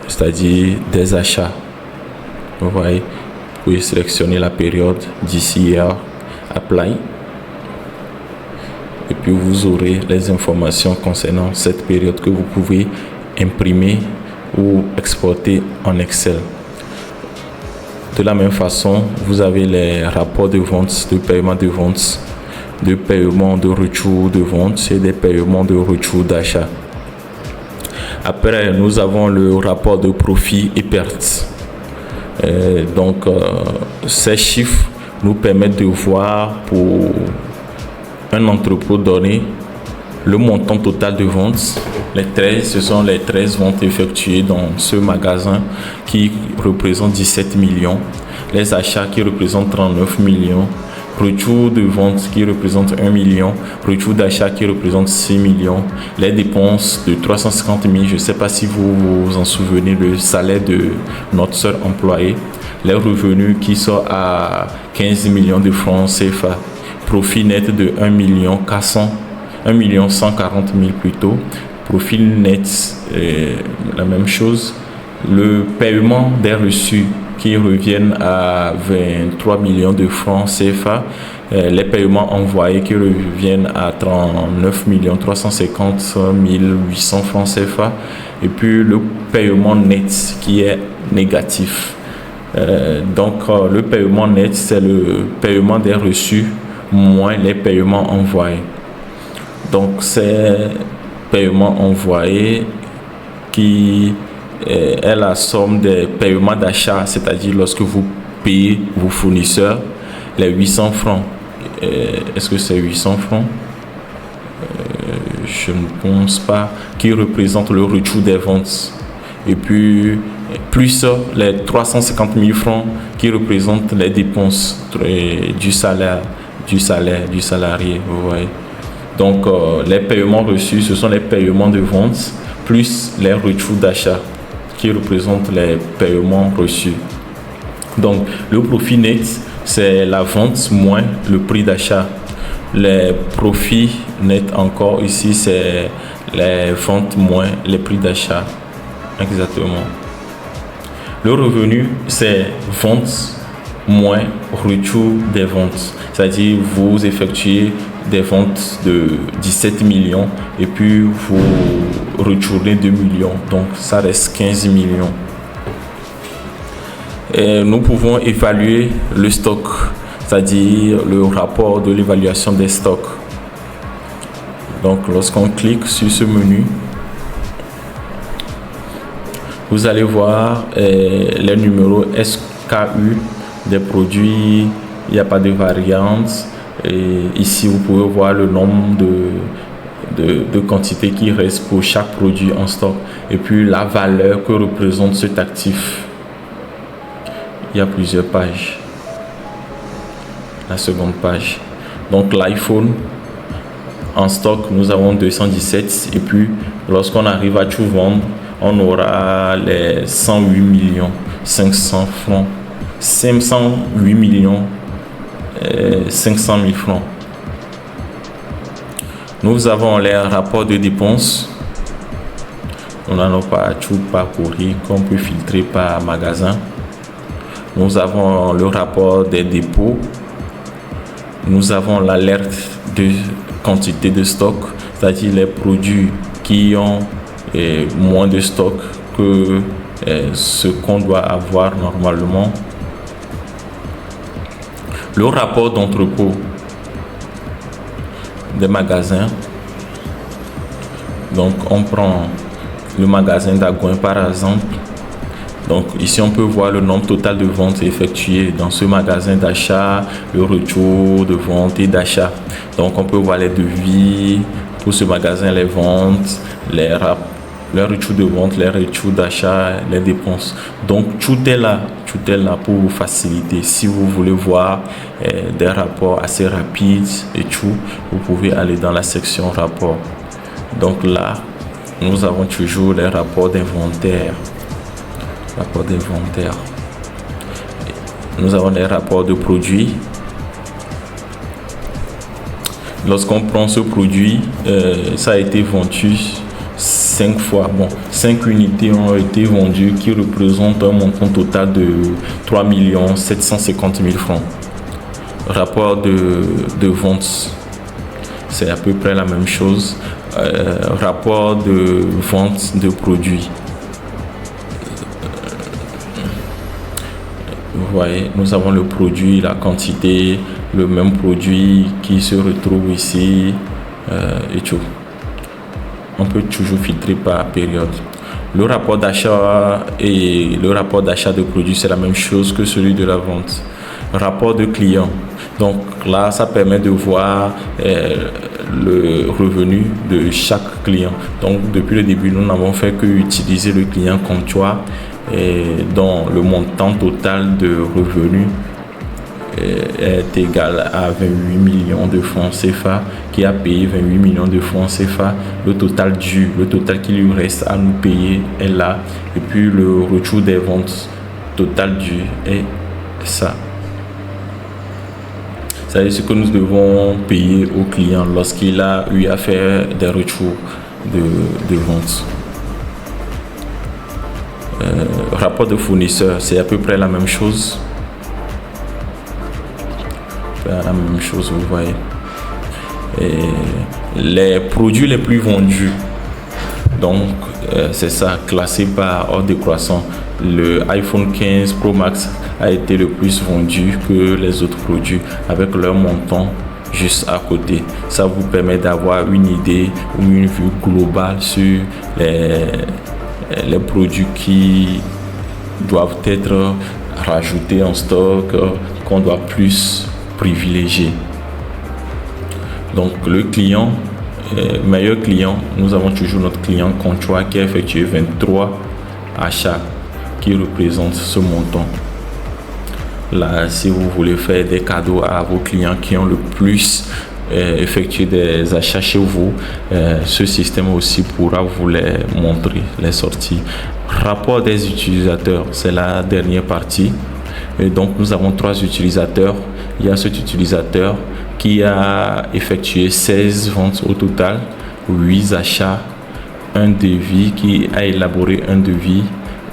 c'est-à-dire des achats. Vous voyez, vous pouvez sélectionner la période d'ici hier, apply, et puis vous aurez les informations concernant cette période que vous pouvez imprimer ou exporter en Excel. De la même façon, vous avez les rapports de vente, de paiement de vente, de paiement de retour de vente et des paiements de retour d'achat. Après, nous avons le rapport de profit et pertes. Donc, ces chiffres nous permettent de voir pour un entrepôt donné le montant total de ventes. Les 13, ce sont les 13 ventes effectuées dans ce magasin qui représentent 17 millions. Les achats qui représentent 39 millions. Retour de vente qui représente 1 million. Retour d'achat qui représente 6 millions. Les dépenses de 350 000. Je ne sais pas si vous vous en souvenez, le salaire de notre seul employé. Les revenus qui sont à 15 millions de francs CFA. Profit net de 1 million 140 000 plutôt. Profil net, la même chose. Le paiement des reçus qui reviennent à 23 millions de francs CFA. Les paiements envoyés qui reviennent à 39 350 800 francs CFA. Et puis le paiement net qui est négatif. Donc le paiement net, c'est le paiement des reçus moins les paiements envoyés. Donc c'est paiements envoyés qui est la somme des paiements d'achat, c'est-à-dire lorsque vous payez vos fournisseurs les 800 francs. Est-ce que c'est 800 francs? je ne pense pas, qui représente le retour des ventes. Et puis, plus les 350 000 francs qui représentent les dépenses du salaire, du salarié, vous voyez. Donc, les paiements reçus, ce sont les paiements de vente, plus les retours d'achat qui représentent les paiements reçus. Donc, le profit net, c'est la vente moins le prix d'achat. Les profits nets encore ici, c'est les ventes moins les prix d'achat. Exactement. Le revenu, c'est vente moins retour des ventes. C'est-à-dire, vous effectuez des ventes de 17 millions et puis vous retournez 2 millions. Donc, ça reste 15 millions. Et nous pouvons évaluer le stock, c'est-à-dire le rapport de l'évaluation des stocks. Donc, lorsqu'on clique sur ce menu, vous allez voir les numéros SKU des produits, il n'y a pas de variante. Et ici, vous pouvez voir le nombre de quantités qui restent pour chaque produit en stock. Et puis, la valeur que représente cet actif. Il y a plusieurs pages. La seconde page. Donc, l'iPhone, en stock, nous avons 217. Et puis, lorsqu'on arrive à tout vendre, on aura les 108 millions 500 francs. 508 millions 500 000 francs. Nous avons les rapports de dépenses. On n'en a pas tout parcouru qu'on peut filtrer par magasin. Nous avons le rapport des dépôts. Nous avons l'alerte de quantité de stock, c'est-à-dire les produits qui ont moins de stock que ce qu'on doit avoir normalement. Le rapport d'entrepôt des magasins. Donc, on prend le magasin d'Agouin par exemple. Donc, ici, on peut voir le nombre total de ventes effectuées dans ce magasin d'achat, le retour de vente et d'achat. Donc, on peut voir les devis pour ce magasin, les ventes, les retours de vente, les retours d'achat, les dépenses. Donc, tout est là pour vous faciliter. Si vous voulez voir des rapports assez rapides et tout, vous pouvez aller dans la section rapport. Donc là, nous avons toujours les rapports d'inventaire. Nous avons les rapports de produits. Lorsqu'on prend ce produit, ça a été vendu 5 fois. Bon, 5 unités ont été vendues qui représentent un montant total de 3 750 000 francs. Rapport de vente, c'est à peu près la même chose. Rapport de vente de produits. Vous voyez, nous avons le produit, la quantité, le même produit qui se retrouve ici et tout. On peut toujours filtrer par période. Le rapport d'achat et le rapport d'achat de produits, c'est la même chose que celui de la vente. Rapport de client. Donc là, ça permet de voir le revenu de chaque client. Donc depuis le début, nous n'avons fait que utiliser le client comptoir dont le montant total de revenus est égal à 28 millions de francs CFA, qui a payé 28 millions de francs CFA. Le total dû, le total qui lui reste à nous payer est là. Et puis le retour des ventes total dû est ça. C'est ce que nous devons payer au client lorsqu'il a eu à faire des retours de vente. Rapport de fournisseur, c'est à peu près la même chose. La même chose, vous voyez. Et les produits les plus vendus, donc c'est ça, classé par ordre décroissant. Le iPhone 15 Pro Max a été le plus vendu que les autres produits, avec leur montant juste à côté. Ça vous permet d'avoir une idée ou une vue globale sur les produits qui doivent être rajoutés en stock, qu'on doit plus privilégier. Donc le client meilleur client, nous avons toujours notre client comptoir qui a effectué 23 achats qui représentent ce montant. Là, si vous voulez faire des cadeaux à vos clients qui ont le plus effectué des achats chez vous, ce système aussi pourra vous les montrer, les sorties. Rapport des utilisateurs, c'est la dernière partie. Et donc, nous avons 3 utilisateurs. Il y a cet utilisateur qui a effectué 16 ventes au total, 8 achats, un devis, qui a élaboré un devis,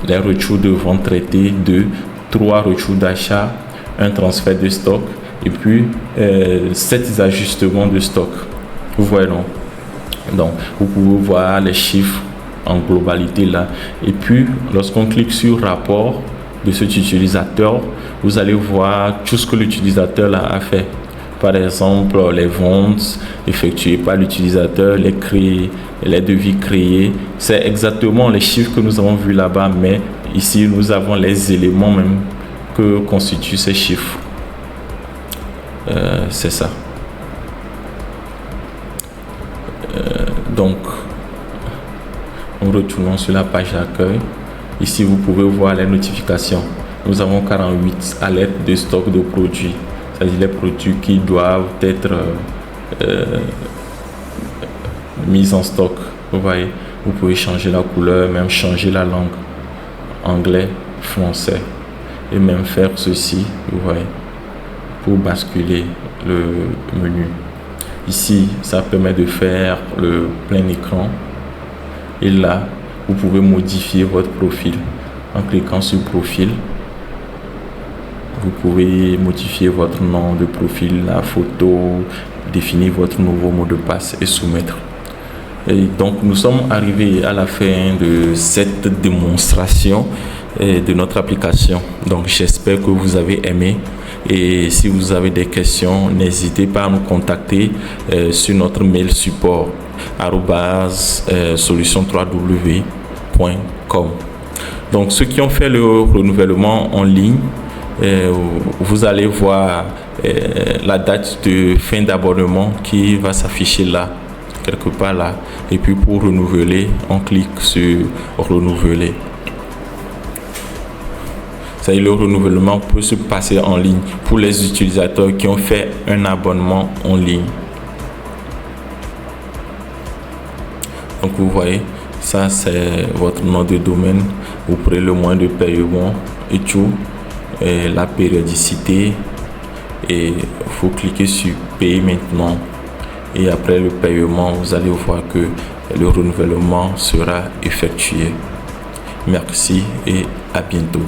les retours de vente traités, 2, 3 retours d'achat, un transfert de stock et puis 7 ajustements de stock. Vous voyez, non? Donc, vous pouvez voir les chiffres en globalité là. Et puis, lorsqu'on clique sur rapport de cet utilisateur, vous allez voir tout ce que l'utilisateur là a fait. Par exemple, les ventes effectuées par l'utilisateur, les devis créés. C'est exactement les chiffres que nous avons vus là-bas, mais ici, nous avons les éléments même que constituent ces chiffres. C'est ça. Donc, en retournant sur la page d'accueil, ici, vous pouvez voir les notifications. Nous avons 48 alertes de stock de produits. C'est-à-dire les produits qui doivent être mis en stock. Vous voyez, vous pouvez changer la couleur, même changer la langue, anglais, français, et même faire ceci, vous voyez, pour basculer le menu. Ici, ça permet de faire le plein écran. Et là, vous pouvez modifier votre profil en cliquant sur profil. Vous pouvez modifier votre nom de profil, la photo, définir votre nouveau mot de passe et soumettre. Et donc, nous sommes arrivés à la fin de cette démonstration de notre application. Donc, j'espère que vous avez aimé. Et si vous avez des questions, n'hésitez pas à nous contacter sur notre mail support @solution3w.com. Donc, ceux qui ont fait le renouvellement en ligne, vous allez voir la date de fin d'abonnement qui va s'afficher là, quelque part là. Et puis pour renouveler, on clique sur renouveler. C'est-à-dire le renouvellement peut se passer en ligne pour les utilisateurs qui ont fait un abonnement en ligne. Donc vous voyez, ça c'est votre nom de domaine. Vous prenez le moyen de paiement et tout. Et la périodicité, et vous cliquez sur payer maintenant, et après le paiement vous allez voir que le renouvellement sera effectué. Merci et à bientôt.